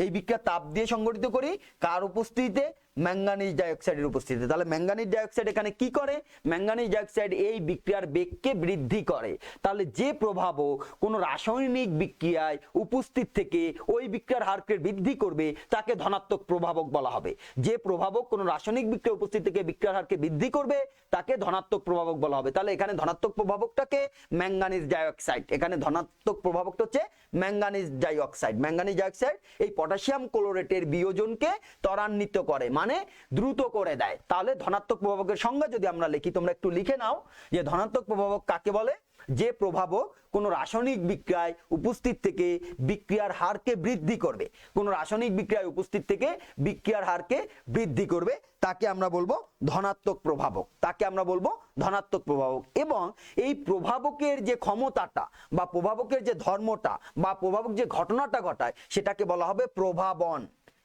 এই বিক্রিয়া তাপ দিয়ে সংগঠিত করি কার উপস্থিতিতে? ম্যাঙ্গানিজ ডাইঅক্সাইডের উপস্থিতিতে। তাহলে ম্যাঙ্গানিজ ডাইঅক্সাইড এখানে কি করে? ম্যাঙ্গানিজ ডাইঅক্সাইড এই বিক্রিয়ার বেগকে বৃদ্ধি করে। তাহলে যে প্রভাবক কোনো রাসায়নিক বিক্রিয়ায় উপস্থিত থেকে ওই বিক্রিয়ার হারকে বৃদ্ধি করবে তাকে ধনাত্মক প্রভাবক বলা হবে। যে প্রভাবক কোনো রাসায়নিক বিক্রিয়া উপস্থিত থেকে বিক্রিয়ার হারকে বৃদ্ধি করবে তাকে ধনাত্মক প্রভাবক বলা হবে। তাহলে এখানে ধনাত্মক প্রভাবকটাকে ম্যাঙ্গানিজ ডাইঅক্সাইড, এখানে ধনাত্মক প্রভাবকটা হচ্ছে ম্যাঙ্গানিজ ডাইঅক্সাইড। ম্যাঙ্গানিজ ডাইঅক্সাইড এই পটাশিয়াম ক্লোরেটের বিয়োজনকে ত্বরান্বিত করে, মানে দ্রুত করে দেয়। তাহলে ধনাত্মক প্রভাবকের সংজ্ঞা যদি আমরা লিখি, তোমরা একটু লিখে নাও যে ধনাত্মক প্রভাবক কাকে বলে? যে প্রভাবক কোন রাসায়নিক বিক্রিয়ায় উপস্থিত থেকে বিক্রিয়ার হারকে বৃদ্ধি করবে, কোন রাসায়নিক বিক্রিয়ায় উপস্থিত থেকে বিক্রিয়ার হারকে বৃদ্ধি করবে তাকে আমরা বলবো ধনাত্মক প্রভাবক। তাকে আমরা বলবো ধনাত্মক প্রভাবক। এবং এই প্রভাবকের যে ক্ষমতাটা বা প্রভাবকের যে ধর্মটা বা প্রভাবক যে ঘটনাটা ঘটায় সেটাকে বলা হবে প্রভাবন।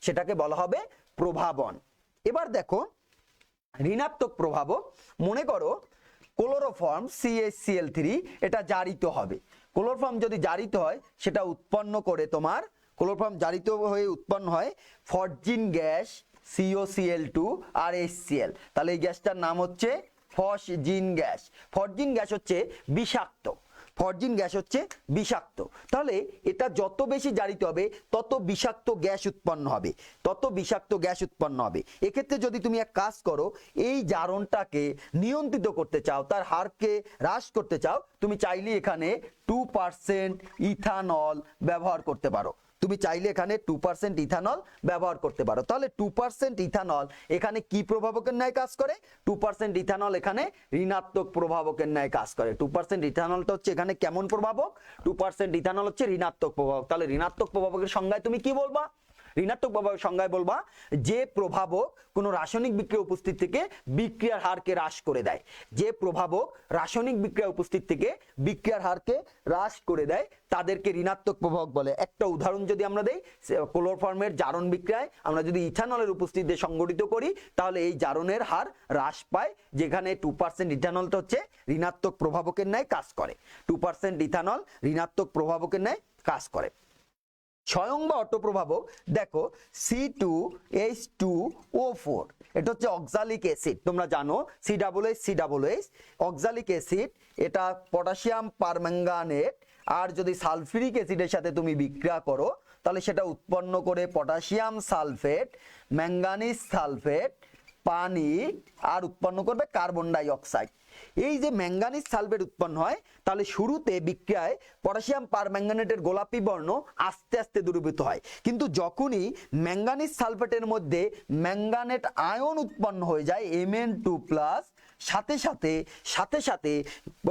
সেটাকে বলা হবে প্রভাবন। এবার দেখো ঋণাত্মক প্রভাবক, মনে করো ক্লোরোফর্ম CaCl3 এটা জারিত হবে। ক্লোরোফর্ম যদি জারিত হয় সেটা উৎপন্ন করে তোমার, ক্লোরোফর্ম জারিত হয়ে উৎপন্ন হয় ফসজিন গ্যাস COCl2 আর HCl। তাহলে এই গ্যাসটার নাম হচ্ছে ফসজিন গ্যাস। ফসজিন গ্যাস হচ্ছে বিষাক্ত। ফসজিন গ্যাস হচ্ছে বিষাক্ত। তাহলে এটা যত বেশি জারিত হবে তত বিষাক্ত গ্যাস উৎপন্ন হবে, তত বিষাক্ত গ্যাস উৎপন্ন হবে। এক্ষেত্রে যদি তুমি এক কাজ করো, এই জারণটাকে নিয়ন্ত্রিত করতে চাও, তার হারকে হ্রাস করতে চাও, তুমি চাইলে এখানে 2% ইথানল ব্যবহার করতে পারো। তুমি চাইলে এখানে 2% ইথানল ব্যবহার করতে পারো। তাহলে 2% ইথানল এখানে কি প্রভাবকের ন্যায় কাজ করে? 2% ইথানল এখানে ঋণাত্মক প্রভাবকের ন্যায় কাজ করে। 2% ইথানলটা হচ্ছে এখানে কেমন প্রভাবক? 2% ইথানল হচ্ছে ঋণাত্মক প্রভাবক। তাহলে ঋণাত্মক প্রভাবকের সংজ্ঞায় তুমি কি বলবা? ঋণাত্মক প্রভাবকের সংজ্ঞায় বলবা যে প্রভাবক কোনো রাসায়নিক বিক্রিয়া উপস্থিত থেকে বিক্রিয়ার হারকে হ্রাস করে দেয়। যে প্রভাবক রাসায়নিক বিক্রিয়া উপস্থিত থেকে বিক্রিয়ার হারকে হ্রাস করে দেয় তাদেরকে ঋণাত্মক প্রভাবক বলে। একটা উদাহরণ যদি আমরা দেই, ক্লোরোফর্মের জারণ বিক্রিয়ায় আমরা যদি ইথানলের উপস্থিতিতে সংগঠিত করি তাহলে এই জারণের হার হ্রাস পায়, যেখানে 2% ইথানলটা হচ্ছে ঋণাত্মক প্রভাবকের ন্যায় কাজ করে। 2% ইথানল ঋণাত্মক প্রভাবকের ন্যায় কাজ করে। স্বয়ং বা অটো প্রভাবক দেখো C2H2O4, এটা হচ্ছে অক্সালিক অ্যাসিড। তোমরা জানো COOH অক্সালিক অ্যাসিড, এটা পটাশিয়াম পারম্যাঙ্গানেট আর যদি সালফিউরিক অ্যাসিডের সাথে তুমি বিক্রিয়া করো তাহলে সেটা উৎপন্ন করে পটাশিয়াম সালফেট, ম্যাঙ্গানিজ সালফেট, পানি আর উৎপন্ন করবে কার্বন ডাই অক্সাইড। এই যে ম্যাঙ্গানিজ সালফেট উৎপন্ন হয় তাহলে শুরুতে বিক্রিয়ায় পটাশিয়াম পারম্যাঙ্গানেটের গোলাপি বর্ণ আস্তে আস্তে দ্রবীভূত হয়, কিন্তু যখনই ম্যাঙ্গানিজ সালফেটের মধ্যে ম্যাঙ্গানেট আয়ন উৎপন্ন হয়ে যায় Mn2+, সাথে সাথে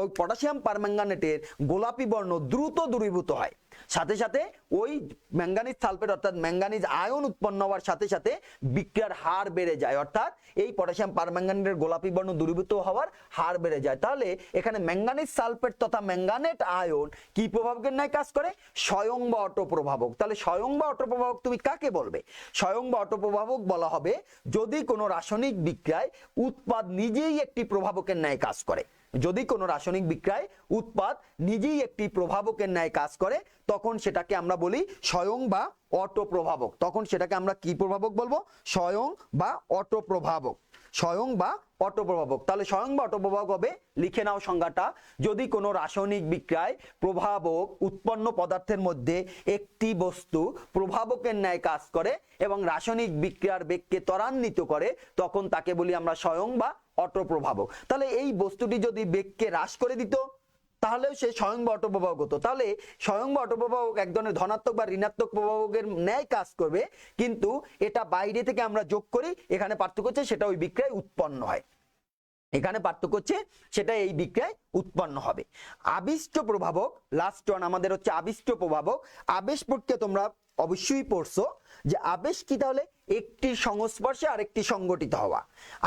ওই পটাশিয়াম পারম্যাঙ্গানেটের গোলাপি বর্ণ দ্রুত দ্রবীভূত হয়। সাথে সাথে ওই ম্যাঙ্গানিজ সালফেট অর্থাৎ ম্যাঙ্গানিজ আয়ন উৎপন্ন হওয়ার সাথে সাথে বিক্রিয়ার হার বেড়ে যায়, অর্থাৎ এই পটাশিয়াম পারম্যাঙ্গানেটের গোলাপি বর্ণ দ্রবীভূত হওয়ার হার বেড়ে যায়। তাহলে এখানে ম্যাঙ্গানিজ সালফেট তথা ম্যাঙ্গানেট আয়ন কি প্রভাবকের ন্যায় কাজ করে? স্বয়ং বা অটো প্রভাবক। তাহলে স্বয়ং বা অটো প্রভাবক তুমি কাকে বলবে? স্বয়ং বা অটো প্রভাবক বলা হবে যদি কোনো রাসায়নিক বিক্রিয়ায় উৎপাদ নিজেই একটি প্রভাবকের ন্যায় কাজ করে। যদি কোনো রাসায়নিক বিক্রিয়ায় উৎপাদ নিজেই একটি প্রভাবকের ন্যায় কাজ করে তখন সেটাকে আমরা বলি স্বয়ং বা অটো প্রভাবক। তখন সেটাকে আমরা কি প্রভাবক বলবো? স্বয়ং বা অটো প্রভাবক। স্বয়ং বা অটো প্রভাবক। তাহলে স্বয়ং বা অটো প্রভাবক হবে, লিখে নাও সংজ্ঞাটা, যদি কোনো রাসায়নিক বিক্রিয়ায় প্রভাবক উৎপন্ন পদার্থের মধ্যে একটি বস্তু প্রভাবকের ন্যায় কাজ করে এবং রাসায়নিক বিক্রিয়ার বেগকে ত্বরান্বিত করে তখন তাকে বলি আমরা স্বয়ং বা অটো প্রভাবক। তাহলে এই বস্তুটি যদি বেগকে হ্রাস করে দিত তাহলেও সে স্বয়ং বা অটো প্রভাবক হতো। তাহলে স্বয়ং বা অটো প্রভাবক এক ধরনের ধনাত্মক বা ঋণাত্মক প্রভাবকের ন্যায় কাজ করবে, কিন্তু এটা বাইরে থেকে আমরা যোগ করি, এখানে পার্থক্য হচ্ছে সেটা ওই বিক্রিয়ায় উৎপন্ন হয়। এখানে পার্থক্য হচ্ছে সেটা এই বিক্রিয়ায় উৎপন্ন হবে। আবিষ্ট প্রভাবক, লাস্ট ওয়ান আমাদের হচ্ছে আবিষ্ট প্রভাবক। আবেশ প্রক্রিয়া তোমরা অবশ্যই পড়ছো যে আবেশ কি? তাহলে একটি সংস্পর্শে আরেকটি সংগঠিত হওয়া।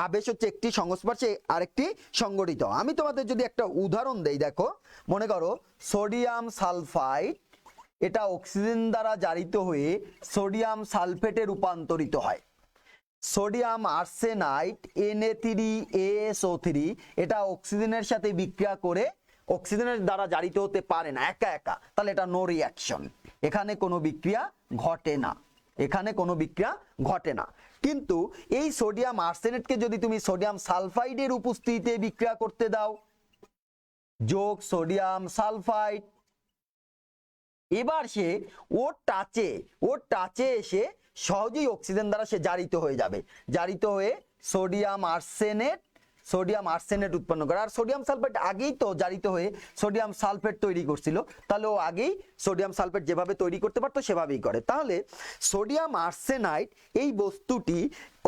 আবেশ হচ্ছে একটি সংস্পর্শে আরেকটি সংগঠিত হওয়া। আমি তোমাদের যদি একটা উদাহরণ দেই, দেখো মনে করো সোডিয়াম সালফাইড, এটা অক্সিজেন দ্বারা জারিত হয়ে সোডিয়াম সালফেটে রূপান্তরিত হয়। সোডিয়াম আর্সেনাইট Na3ASO3, এটা অক্সিজেনের সাথে বিক্রিয়া করে অক্সিজেনের দ্বারা জারিত হতে পারে না একা একা, তাহলে এটা নো রিঅ্যাকশন, এখানে কোনো বিক্রিয়া ঘটে না, এখানে কোনো বিক্রিয়া ঘটে না। কিন্তু এই সোডিয়াম আর্সেনেটকে যদি তুমি সোডিয়াম সালফাইডের উপস্থিতিতে বিক্রিয়া করতে দাও, যোগ সোডিয়াম সালফাইড, এবার সে ওর টাচে এসে সহজেই অক্সিজেন দ্বারা সে জারিত হয়ে যাবে, জারিত হয়ে সোডিয়াম আর্সেনেট উৎপন্ন করে। আর সোডিয়াম সালফেট আগেই তো জারিত হয়ে সোডিয়াম সালফেট তৈরি করছিল, তাহলে ও আগেই সোডিয়াম সালফেট যেভাবে তৈরি করতে পারতো সেভাবেই করে। তাহলে সোডিয়াম আর্সেনাইট এই বস্তুটি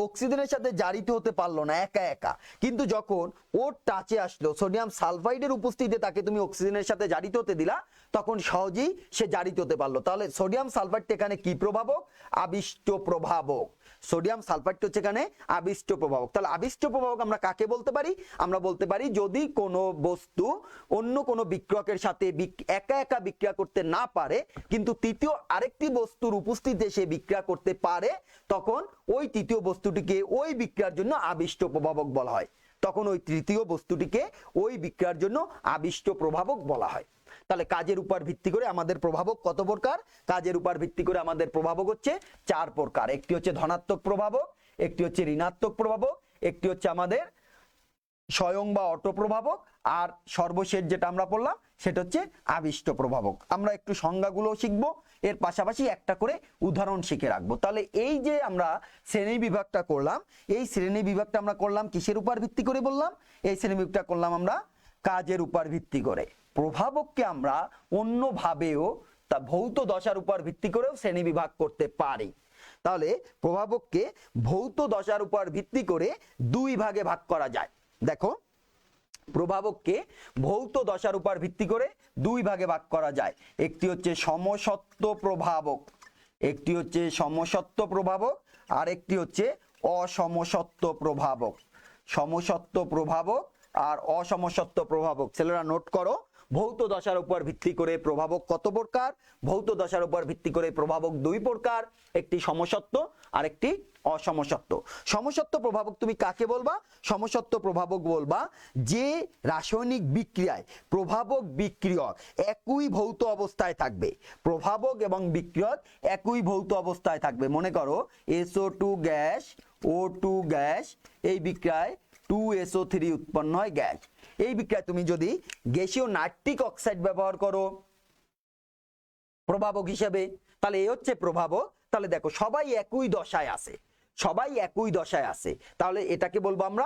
অক্সিজেনের সাথে জারিত হতে পারলো না একা একা, কিন্তু যখন ওর টাচে আসলো সোডিয়াম সালফাইডের উপস্থিতিতে তাকে তুমি অক্সিজেনের সাথে জারিত হতে দিলা, তখন সহজেই সে জারিত হতে পারলো। তাহলে সোডিয়াম সালফাইড এখানে কি প্রভাবক? আবিষ্ট প্রভাবক। সোডিয়াম সালফাইড হচ্ছে এখানে আবিষ্ট প্রভাবক। তাহলে আবিষ্ট প্রভাবক আমরা কাকে বলতে পারি? আমরা বলতে পারি যদি কোনো বস্তু অন্য কোনো বিক্রিয়কের সাথে একা একা বিক্রিয়া করতে না পারে কিন্তু তৃতীয় আরেকটি বস্তুর উপস্থিতিতে সে বিক্রিয়া করতে পারে, তখন ওই তৃতীয় বস্তুটিকে ওই বিক্রিয়ার জন্য আবিষ্ট প্রভাবক বলা হয়। তখন ওই তৃতীয় বস্তুটিকে ওই বিক্রিয়ার জন্য আবিষ্ট প্রভাবক বলা হয়। তাহলে কাজের উপর ভিত্তি করে আমাদের প্রভাবক কত প্রকার? কাজের উপর ভিত্তি করে আমাদের প্রভাবক হচ্ছে 4 প্রকার। একটি হচ্ছে ধনাত্মক প্রভাবক, একটি হচ্ছে ঋণাত্মক প্রভাবক, একটি হচ্ছে আমাদের স্বয়ং বা অটো প্রভাবক, আর সর্বশেষ যেটা আমরা পড়লাম সেটা হচ্ছে আবিষ্ট প্রভাবক। আমরা একটু সংজ্ঞাগুলো শিখবো, এর পাশাপাশি একটা করে উদাহরণ শিখে রাখবো। তাহলে এই যে আমরা শ্রেণী বিভাগটা করলাম, এই শ্রেণী বিভাগটা আমরা করলাম কিসের উপর ভিত্তি করে বললাম? এই শ্রেণী বিভাগটা করলাম আমরা কাজের উপর ভিত্তি করে। প্রভাবককে আমরা অন্যভাবেও তা ভৌত দশার উপর ভিত্তি করেও শ্রেণী বিভাগ করতে পারি। তাহলে প্রভাবককে ভৌত দশার উপর ভিত্তি করে দুই ভাগে ভাগ করা যায়। দেখো, প্রভাবককে ভৌত দশার উপর ভিত্তি করে দুই ভাগে ভাগ করা যায়। একটি হচ্ছে সমসত্ব প্রভাবক, একটি হচ্ছে সমসত্ব প্রভাবক, আর একটি হচ্ছে অসমসত্ব প্রভাবক। সমসত্ব প্রভাবক আর অসমসত্ব প্রভাবক, ছেলেরা নোট করো। ভৌত দশার উপর ভিত্তি করে প্রভাবক কত প্রকার? ভৌত দশার উপর ভিত্তি করে প্রভাবক দুই প্রকার, একটি সমসত্ব আর একটি অসমসত্ব। সমসত্ব প্রভাবক তুমি কাকে বলবা? সমসত্ব প্রভাবক বলবা যে রাসায়নিক বিক্রিয়ায় প্রভাবক বিক্রিয়ক একই ভৌত অবস্থায় থাকবে। প্রভাবক এবং বিক্রিয়ক একই ভৌত অবস্থায় থাকবে। মনে করো SO2 গ্যাস, O2 গ্যাস, এই বিক্রিয়ায় 2SO3 উৎপন্ন হয় গ্যাস। এই বিক্রিয়ায় তুমি যদি গ্যাসীয় নাইট্রিক অক্সাইড ব্যবহার করো প্রভাবক হিসেবে, তাহলে এই হচ্ছে প্রভাবক। তাহলে দেখো সবাই একই দশায় আছে, সবাই একই দশায় আছে, তাহলে এটাকে বলবো আমরা,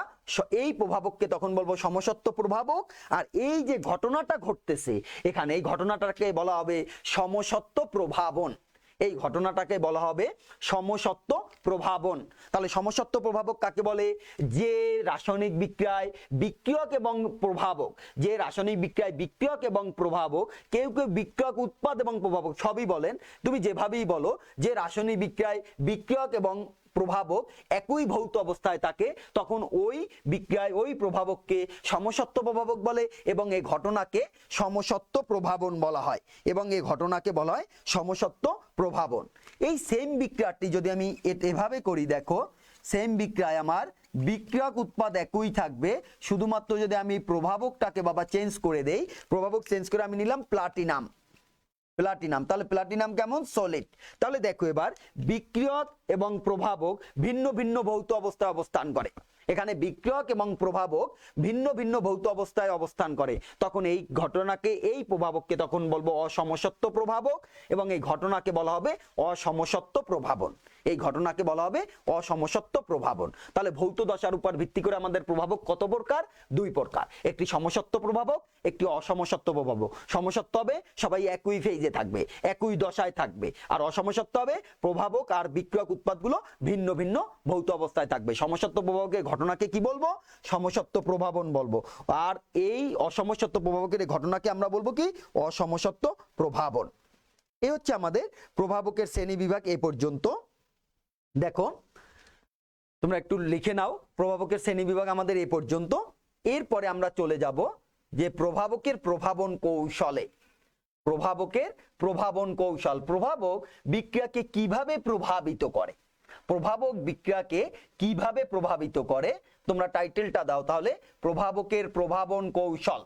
এই প্রভাবককে তখন বলবো সমসত্ব প্রভাবক। আর এই যে ঘটনাটা ঘটতেছে এখানে, এই ঘটনাটাকে বলা হবে সমসত্ব প্রভাবন। এই ঘটনাটাকে বলা হবে সমসত্ব প্রভাবন। তাহলে সমসত্ব প্রভাবক কাকে বলে? যে রাসায়নিক বিক্রিয়ায় বিক্রিয়ক এবং প্রভাবক, যে রাসায়নিক বিক্রিয়ায় বিক্রিয়ক এবং প্রভাবক, কেউ কেউ বিক্রিয়ক উৎপাদ এবং প্রভাবক সবই বলেন, তুমি যেভাবেই বলো, যে রাসায়নিক বিক্রিয়ায় বিক্রিয়ক এবং প্রভাবক একই ভৌত অবস্থায় থাকে, তখন ওই বিক্রিয়ায় ওই প্রভাবককে সমসত্ব প্রভাবক বলে এবং এই ঘটনাকে সমসত্ব প্রভাবন বলা হয়, এবং এই ঘটনাকে বলা হয় সমসত্ব প্রভাবন। এই সেম বিক্রিয়াটি যদি আমি এভাবে করি, দেখো সেম বিক্রিয়ায় আমার বিক্রিয়ক উৎপাদ একই থাকবে, শুধুমাত্র যদি আমি প্রভাবকটাকে বাবা চেঞ্জ করে দেই, প্রভাবক চেঞ্জ করে আমি নিলাম প্লাটিনাম, প্লাটিনাম। তাহলে প্লাটিনাম কেমন? সলিড। তাহলে দেখো এবার বিক্রিয়ক এবং প্রভাবক ভিন্ন ভিন্ন ভৌত অবস্থায় অবস্থান করে। এখানে বিক্রিয়ক এবং প্রভাবক ভিন্ন ভিন্ন ভৌত অবস্থায় অবস্থান করে, তখন এই ঘটনাকে, এই প্রভাবককে তখন বলবো অসমসত্ব প্রভাবক, এবং এই ঘটনাকে বলা হবে অসমসত্ব প্রভাবন। এই ঘটনাকে বলা হবে অসমসত্ব প্রভাবন। তাহলে ভৌত দশার উপর ভিত্তি করে আমাদের প্রভাবক কত প্রকার? দুই প্রকার, একটি সমসত্ব প্রভাবক, একটি অসমসত্ব প্রভাবক। সমসত্ব হবে সবাই একই ফেজে থাকবে, একই দশায় থাকবে, আর অসমসত্ব হবে প্রভাবক আর বিক্রিয়ক উৎপাদগুলো ভিন্ন ভিন্ন ভৌত অবস্থায় থাকবে। সমসত্ব প্রভাবকের ঘটনাকে কি বলবো? সমসত্ব প্রভাবন বলবো। আর এই অসমসত্ব প্রভাবকের ঘটনাকে আমরা বলবো কি? অসমসত্ব প্রভাবন। এই হচ্ছে আমাদের প্রভাবকের শ্রেণী বিভাগ এ পর্যন্ত। দেখো তোমরা একটু লিখে নাও, প্রভাবকের শ্রেণী বিভাগ আমাদের এই পর্যন্ত। এরপরে আমরা চলে যাব যে প্রভাবকের প্রভাবন কৌশলে। প্রভাবকের প্রভাবন কৌশল, প্রভাবক বিক্রিয়াকে কিভাবে প্রভাবিত করে, প্রভাবক বিক্রিয়াকে কিভাবে প্রভাবিত করে, তোমরা টাইটেলটা দাও তাহলে, প্রভাবকের প্রভাবন কৌশল।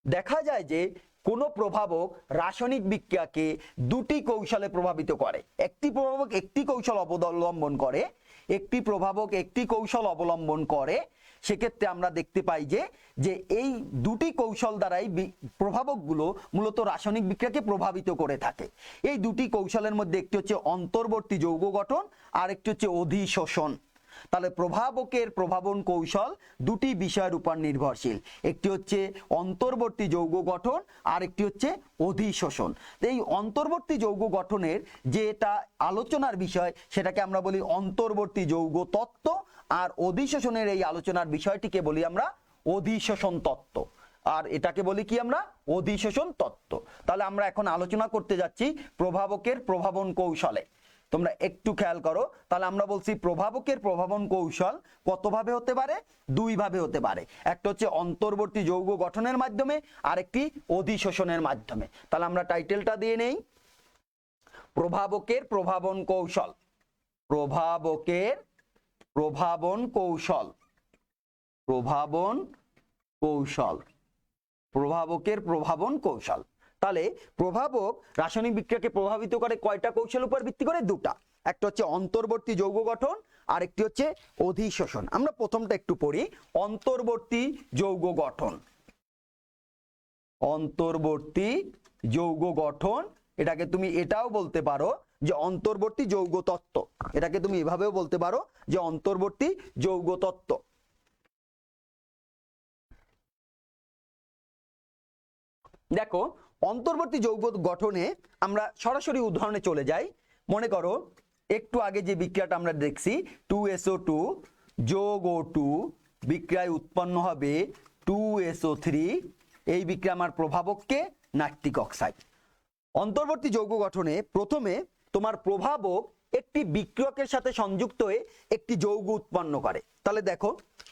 দেখা যায় যে কোন প্রভাবক রাসায়নিক বিক্রিয়াকে দুটি কৌশলে প্রভাবিত করে। একটি প্রভাবক একটি কৌশল অবলম্বন করে, একটি প্রভাবক একটি কৌশল অবলম্বন করে। সেক্ষেত্রে আমরা দেখতে পাই যে এই দুটি কৌশল দ্বারাই প্রভাবকগুলো মূলত রাসায়নিক বিক্রিয়াকে প্রভাবিত করে থাকে। এই দুটি কৌশলের মধ্যে একটি হচ্ছে অন্তর্বর্তী যৌগ গঠন, আর একটি হচ্ছে অধিশোষণ। তাহলে প্রভাবকের প্রভাবন কৌশল দুটি বিষয়ের উপর নির্ভরশীল, একটি হচ্ছে অন্তর্বর্তী যৌগ গঠন, আর একটি হচ্ছে অধিশোষণ। এই অন্তর্বর্তী যৌগ গঠনের যেটা আলোচনার বিষয় সেটাকে আমরা বলি অন্তর্বর্তী যৌগ তত্ত্ব, আর অধিশোষণের এই আলোচনার বিষয়টিকে বলি আমরা অধিশোষণ তত্ত্ব, আর এটাকে বলি কি আমরা? অধিশোষণ তত্ত্ব। তাহলে আমরা এখন আলোচনা করতে যাচ্ছি প্রভাবকের প্রভাবন কৌশলে। তোমরা একটু খেয়াল করো, তাহলে আমরা বলছি প্রভাবকের প্রভাবন কৌশল কতভাবে হতে পারে? দুই ভাবে হতে পারে। একটা হচ্ছে অন্তর্বর্তী যৌগ গঠনের মাধ্যমে, আরেকটি অধিশোষণের মাধ্যমে। তাহলে আমরা টাইটেলটা দিয়ে নেই, প্রভাবকের প্রভাবন কৌশল। প্রভাবকের প্রভাবন কৌশল, প্রভাবন কৌশল, প্রভাবকের প্রভাবন কৌশল। তাহলে প্রভাবক রাসায়নিক বিক্রিয়াকে প্রভাবিত করে কয়টা কৌশল উপর ভিত্তি করে? দুটা। একটা হচ্ছে অন্তর্বর্তী যৌগ গঠন, আর একটি হচ্ছে অধিশোষণ। আমরা প্রথমটা একটু পড়ি, অন্তর্বর্তী যৌগ গঠন। অন্তর্বর্তী যৌগ গঠন, এটাকে তুমি এটাও বলতে পারো যে অন্তর্বর্তী যৌগ তত্ত্ব, এটাকে তুমি এভাবেও বলতে পারো যে অন্তর্বর্তী যৌগ তত্ত্ব। দেখো অন্তর্বর্তী যৌগ গঠনে আমরা সরাসরি উদাহরণে চলে যাই। মনে করো একটু আগে যে বিক্রিয়াটা আমরা দেখছি 2SO2 যোগ O2 বিক্রিয়ায় উৎপন্ন হবে 2SO3, এই বিক্রিয়া আমার প্রভাবককে নাইট্রিক অক্সাইড। অন্তর্বর্তী যৌগ গঠনে প্রথমে তোমার প্রভাবক একটি বিক্রিয়কের সাথে সংযুক্ত হয়ে একটি যৌগ উৎপন্ন করে। তাহলে দেখো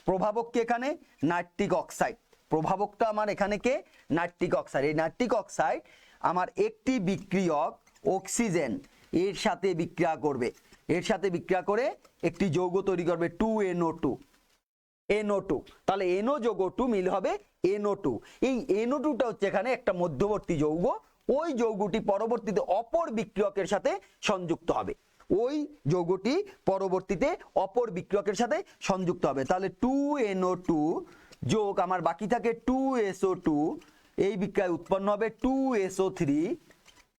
প্রভাবককে এখানে নাইট্রিক অক্সাইড, প্রভাবকটা আমার এখানে কে নাইট্রিক অক্সাইড। এই নাইট্রিক অক্সাইড আমার একটি বিক্রিয়ক অক্সিজেন এর সাথে বিক্রিয়া করবে, এর সাথে বিক্রিয়া করে একটি যৌগ তৈরি করবে 2NO2। তাহলে NO যোগ O2 মিল হবে NO2। এই NO2টা হচ্ছে এখানে একটা মধ্যবর্তী যৌগ, ওই যৌগটি পরবর্তীতে অপর বিক্রিয়কের সাথে সংযুক্ত হবে, ওই যৌগটি পরবর্তীতে অপর বিক্রিয়কের সাথে সংযুক্ত হবে। তাহলে 2NO2 যোগ আমার বাকি থাকে 2SO2, এই বিক্রিয়ায় উৎপন্ন হবে 2SO3।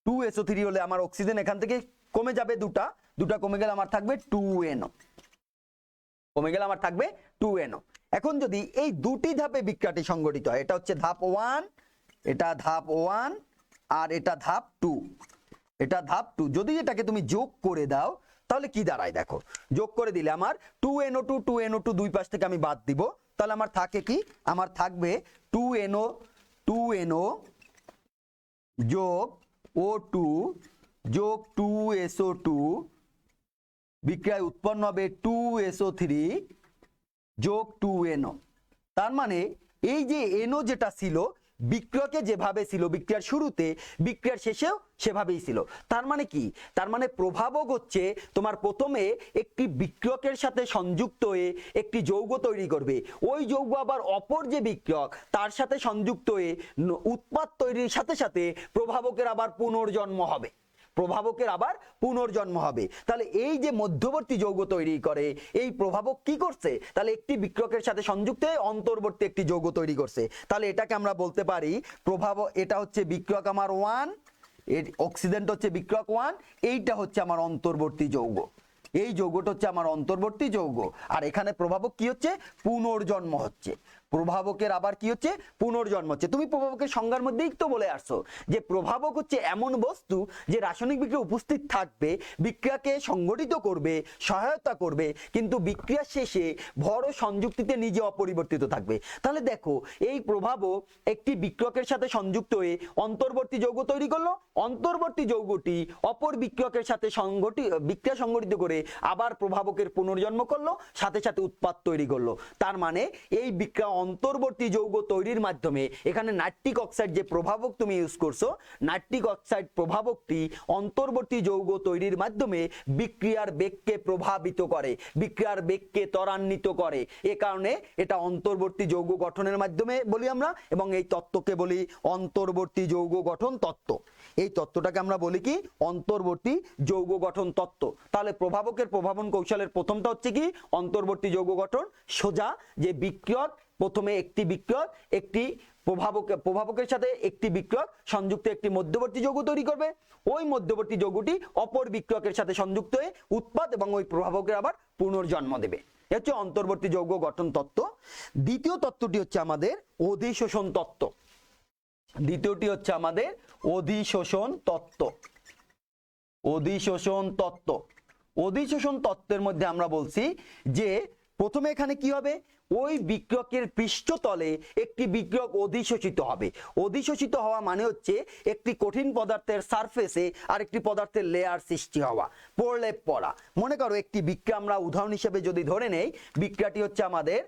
2SO3 হলে আমার অক্সিজেন এখান থেকে কমে যাবে, দুটা কমে গেলে আমার থাকবে 2NO, কমে গেলে আমার থাকবে 2NO। এখন যদি এই দুটি ধাপে বিক্রিয়াটি সংঘটিত হয়, এটা হচ্ছে ধাপ 1, এটা ধাপ 1 আর এটা ধাপ 2, এটা ধাপ 2, যদি এটাকে তুমি যোগ করে দাও তাহলে কি দাঁড়ায় দেখো, যোগ করে দিলে আমার 2NO2 দুই পাশ থেকে আমি বাদ দিব, তাহলে আমার থাকে কি, আমার থাকবে 2NO যোগ O2 যোগ 2SO2 বিক্রিয়ায় উৎপন্ন হবে 2SO3 যোগ 2NO। তার মানে এই যে NO যেটা ছিল বিক্রিয়কে যেভাবে ছিল বিক্রিয়ার শুরুতে, বিক্রিয়ার শেষেও সেভাবেই ছিল। তার মানে কি, তার মানে প্রভাবক হচ্ছে তোমার প্রথমে একটি বিক্রিয়কের সাথে সংযুক্ত হয়ে একটি যৌগ তৈরি করবে, ওই যৌগ আবার অপর যে বিক্রিয়ক তার সাথে সংযুক্ত হয়ে উৎপাদ তৈরির সাথে সাথে প্রভাবকের আবার পুনর্জন্ম হবে, প্রভাবকের আবার পুনর্জন্ম হবে। তাহলে এই যে মধ্যবর্তী যৌগ তৈরি করে এই প্রভাবক কি করছে, তাহলে একটি বিক্রিয়কের সাথে সংযুক্ত হয়ে অন্তর্বর্তী একটি যৌগ তৈরি করছে। তাহলে এটাকে আমরা বলতে পারি প্রভাবক, এটা হচ্ছে বিক্রিয়ক আমার 1, এর অক্সিজেনটা হচ্ছে বিক্রিয়ক 1, এইটা হচ্ছে আমার অন্তর্বর্তী যৌগ, এই যৌগটা হচ্ছে আমার অন্তর্বর্তী যৌগ। আর এখানে প্রভাবক কি হচ্ছে, পুনর্জন্ম হচ্ছে, প্রভাবকের আবার কি হচ্ছে, পুনর্জন্ম হচ্ছে। তুমি প্রভাবকের সংজ্ঞার মধ্যেই তো বলে আসছো যে প্রভাবক হচ্ছে এমন বস্তু যে রাসায়নিক বিক্রিয়া উপস্থিত থাকবে, বিক্রিয়াকে সংগঠিত করবে, সহায়তা করবে, কিন্তু বিক্রিয়া শেষে ভর ও সংযুক্তিতে নিজে অপরিবর্তিত থাকবে। তাহলে দেখো এই প্রভাবক একটি বিক্রিয়কের সাথে সংযুক্ত হয়ে অন্তর্বর্তী যৌগ তৈরি করলো, অন্তর্বর্তী যৌগটি অপর বিক্রিয়কের সাথে বিক্রিয়া সংগঠিত করে আবার প্রভাবকের পুনর্জন্ম করলো, সাথে সাথে উৎপাদ তৈরি করলো। তার মানে এই বিক্রিয়া অন্তর্বর্তী যৌগ তৈরির মাধ্যমে এখানে নাইট্রিক অক্সাইড যে প্রভাবক তুমি ইউজ করছো, নাইট্রিক অক্সাইড প্রভাবকটি অন্তর্বর্তী যৌগ তৈরির মাধ্যমে বিক্রিয়ার বেগকে প্রভাবিত করে, বিক্রিয়ার বেগকে ত্বরান্বিত করে। এ কারণে এটা অন্তর্বর্তী যৌগ গঠনের মাধ্যমে বলি আমরা, এবং এই তত্ত্বকে বলি অন্তর্বর্তী যৌগ গঠন তত্ত্ব। এই তত্ত্বটাকে আমরা বলি কি, অন্তর্বর্তী যৌগ গঠন তত্ত্ব। তাহলে প্রভাবকের প্রভাবন কৌশলের প্রথমটা হচ্ছে কি, অন্তর্বর্তী যৌগ গঠন। সোজা যে বিক্রিয়ক প্রথমে একটি বিক্রিয়ক একটি প্রভাবকের সাথে একটি বিক্রিয়ক সংযুক্ত একটি মধ্যবর্তী যৌগ তৈরি করবে, ওই মধ্যবর্তী যৌগটি অপর বিক্রিয়কের সাথে সংযুক্ত হয়ে উৎপাদ এবং ওই প্রভাবকের আবার পুনর্জন্ম দেবে। এটা হচ্ছে অন্তর্বর্তী যৌগ গঠন তত্ত্ব। দ্বিতীয় তত্ত্বটি হচ্ছে আমাদের অধিশোষণ তত্ত্ব। দ্বিতীয়টি হচ্ছে আমাদের অধিশোষণ তত্ত্ব। অধিশোষণ তত্ত্ব, অধিশোষণ তত্ত্বের মধ্যে আমরা বলছি যে প্রথমে এখানে কি হবে, ওই বিক্রিয়কের পৃষ্ঠতলে একটি বিক্রিয়ক অধিশোষিত হবে। অধিশোষিত হওয়া মানে হচ্ছে একটি কঠিন পদার্থের সারফেসে আরেকটি পদার্থের লেয়ার সৃষ্টি হওয়া, প্রলেপ পড়া। মনে করো একটি বিক্রিয়া আমরা উদাহরণ হিসেবে যদি ধরে নেই, বিক্রিয়াটি হচ্ছে আমাদের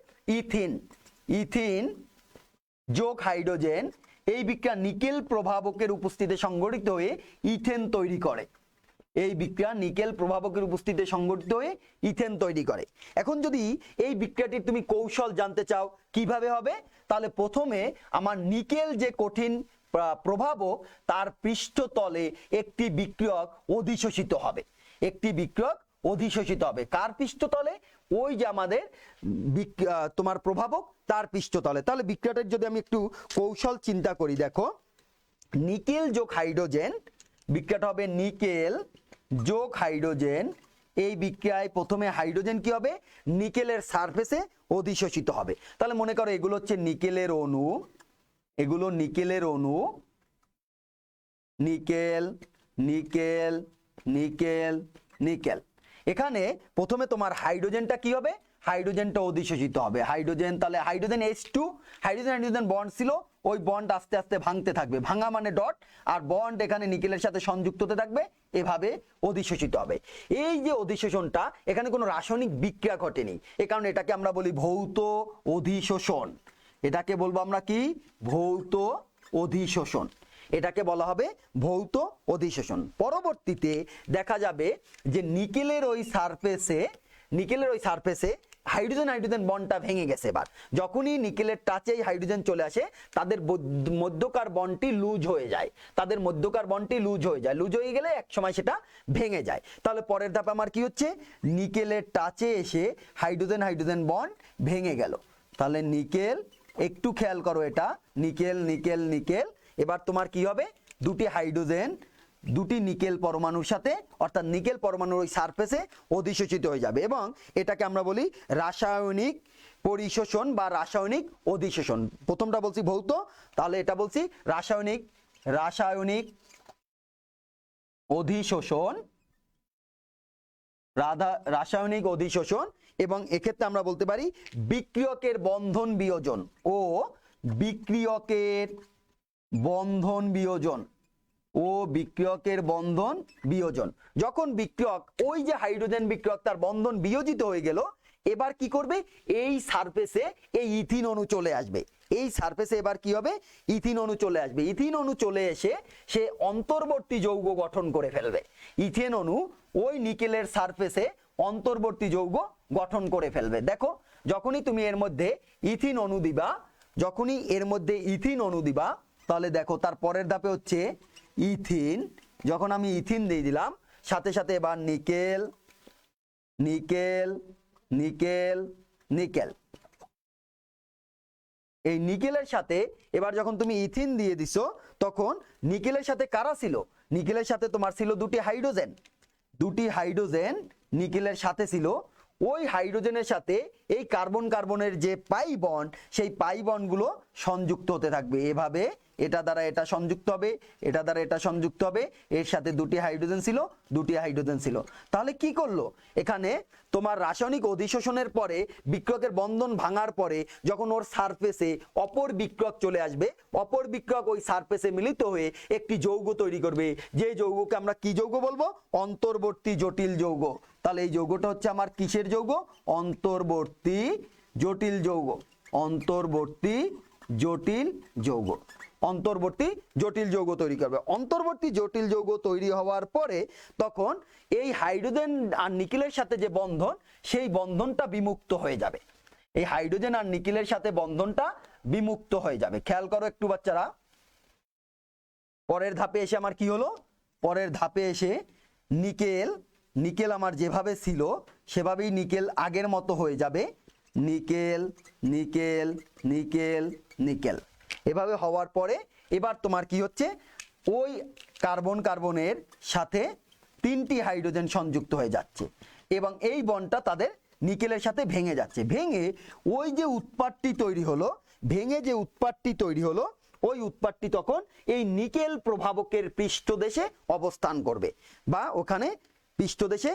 ইথিন যোগ হাইড্রোজেন। এই বিক্রিয়া নিকেল প্রভাবকের উপস্থিতিতে সংঘটিত হয়ে ইথেন তৈরি করে, এই বিক্রিয়া নিকেল প্রভাবকের উপস্থিতিতে সংঘটিত হয়ে ইথেন তৈরি করে। এখন যদি এই বিক্রিয়াটির তুমি কৌশল জানতে চাও কিভাবে হবে, তাহলে প্রথমে আমার নিকেল যে কঠিন প্রভাবক তার পৃষ্ঠতলে একটি বিক্রিয়ক অধিশোষিত হবে, একটি বিক্রিয়ক অধিশোষিত হবে। কার পৃষ্ঠতলে, ওই যে আমাদের তোমার প্রভাবক তার পৃষ্ঠতলে। তাহলে বিক্রিয়াটার যদি আমি একটু কৌশল চিন্তা করি, দেখো নিকেল যোগ হাইড্রোজেন, বিক্রিয়াটা হবে নিকেল যোগ হাইড্রোজেন। এই বিক্রিয়ায় প্রথমে হাইড্রোজেন কি হবে, নিকেলের সারফেসে অধিশোষিত হবে। তাহলে মনে করো এগুলো হচ্ছে নিকেলের অণু, এগুলো নিকেলের অণু, নিকেল, নিকেল, নিকেল, নিকেল। এখানে প্রথমে তোমার হাইড্রোজেনটা কি হবে, হাইড্রোজেনটা অধিশোষিত হবে। হাইড্রোজেন, তাহলে hydrogen H2, hydrogen hydrogen bond ছিল, ওই বন্ড আস্তে আস্তে ভাঙতে থাকবে, ভাঙা মানে ডট, আর বন্ড এখানে নিকেলের সাথে সংযুক্ত হতে থাকবে, এভাবে অধিশোষিত হবে। এই যে অধিশোষণটা, এখানে কোনো রাসায়নিক বিক্রিয়া ঘটেনি, এ কারণে এটাকে আমরা বলি ভৌত অধিশোষণ। এটাকে বলবো আমরা কি, ভৌত অধিশোষণ। এটাকে বলা হবে ভৌত অধিশোষণ। পরবর্তীতে দেখা যাবে যে নিকেলের ওই সারফেসে হাইড্রোজেন হাইড্রোজেন বন্ডটা ভেঙে গেছে। এবার যখনই নিকেলের টাচেই হাইড্রোজেন চলে আসে, তাদের মধ্যকার বন্ডটি লুজ হয়ে যায়, লুজ হয়ে গেলে এক সময় সেটা ভেঙে যায়। তাহলে পরের ধাপে আমার কি হচ্ছে, নিকেলের টাচে এসে হাইড্রোজেন হাইড্রোজেন বন্ড ভেঙে গেল। তাহলে নিকেল, একটু খেয়াল করো, এটা নিকেল, নিকেল, নিকেল। এবার তোমার কি হবে, দুটি হাইড্রোজেন দুটি নিকেল পরমাণুর সাথে, অর্থাৎ নিকেল পরমাণুর ওই সারফেসে অধিশোষিত হয়ে যাবে, এবং এটাকে আমরা বলি রাসায়নিক পরিশোষণ বা রাসায়নিক অধিশোষণ। প্রথমটা বলছি ভৌত, তাহলে এটা বলছি রাসায়নিক, রাসায়নিক অধিশোষণ, রাসায়নিক অধিশোষণ। এবং এক্ষেত্রে আমরা বলতে পারি বিক্রিয়কের বন্ধন বিয়োজন ও বিক্রিয়কের বন্ধন বিয়োজন ও বিক্রিয়কের বন্ধন বিয়োজন। যখন বিক্রিয়ক, ওই যে হাইড্রোজেন বিক্রিয়ক, তার বন্ধন বিয়োজিত হয়ে গেল, এবার কি করবে, এই সারফেসে এই ইথিন অণু চলে আসবে। এই সারফেসে এবার কি হবে, ইথিন অণু চলে আসবে। ইথিন অণু চলে এসে সে অন্তর্বর্তী যৌগ গঠন করে ফেলবে। ইথিন অণু ওই নিকেলের সারফেসে অন্তর্বর্তী যৌগ গঠন করে ফেলবে। দেখো, যখনই তুমি এর মধ্যে ইথিন অণু দিবা, তাহলে দেখো তার পরের ধাপে হচ্ছে ইথিন। যখন আমি ইথিন দিয়ে দিলাম, সাথে সাথে এবার নিকেল, নিকেল, নিকেল, নিকেল। এই নিকেলের সাথে এবার যখন তুমি ইথিন দিয়ে দিছো, তখন নিকেলের সাথে কারা ছিল, নিকেলের সাথে তোমার ছিল দুটি হাইড্রোজেন নিকেলের সাথে ছিল। ওই হাইড্রোজেনের সাথে এই কার্বন কার্বনের যে পাই বন্ড, সেই পাই বন্ডগুলো সংযুক্ত হতে থাকবে এভাবে। এটা দ্বারা এটা সংযুক্ত হবে, এটা দ্বারা এটা সংযুক্ত হবে, এর সাথে দুটি হাইড্রোজেন ছিল। তাহলে কি করলো, এখানে তোমার রাসায়নিক অধিশোষণের পরে, বিক্রিয়কের বন্ধন ভাঙার পরে, যখন ওর সারফেসে অপর বিক্রিয়ক চলে আসবে, অপর বিক্রিয়ক ওই সারফেসে মিলিত হয়ে একটি যৌগ তৈরি করবে, যে যৌগকে আমরা কি যৌগ বলবো, অন্তর্বর্তী জটিল যৌগ। তাহলে এই যৌগটা হচ্ছে আমার কিসের যৌগ, অন্তর্বর্তী জটিল যৌগ। অন্তর্বর্তী জটিল যৌগ, অন্তর্বর্তী জটিল যৌগ তৈরি করবে। অন্তর্বর্তী জটিল যৌগ তৈরি হওয়ার পরে তখন এই হাইড্রোজেন আর নিকেলের সাথে যে বন্ধন, সেই বন্ধনটা বিমুক্ত হয়ে যাবে। এই হাইড্রোজেন আর নিকেলের সাথে বন্ধনটা বিমুক্ত হয়ে যাবে। খেয়াল করো একটু বাচ্চারা, পরের ধাপে এসে আমার কি হলো, পরের ধাপে এসে নিকেল আমার যেভাবে ছিল সেভাবেই নিকেল আগের মতো হয়ে যাবে। Nickel, nickel, nickel, nickel. এভাবে হওয়ার পরে এবার তোমার কি হচ্ছে, ওই কার্বনের সাথে তিনটি হাইড্রোজেন সংযুক্ত হয়ে যাচ্ছে, এবং এই বন্ডটা তাদের নিকেলের সাথে ভেঙে যাচ্ছে। ভেঙে ওই যে উৎপাদটি তৈরি হলো, ওই উৎপাদটি তখন এই নিকেল প্রভাবকের পৃষ্ঠদেশে অবস্থান করবে বা ওখানে পৃষ্ঠদেশে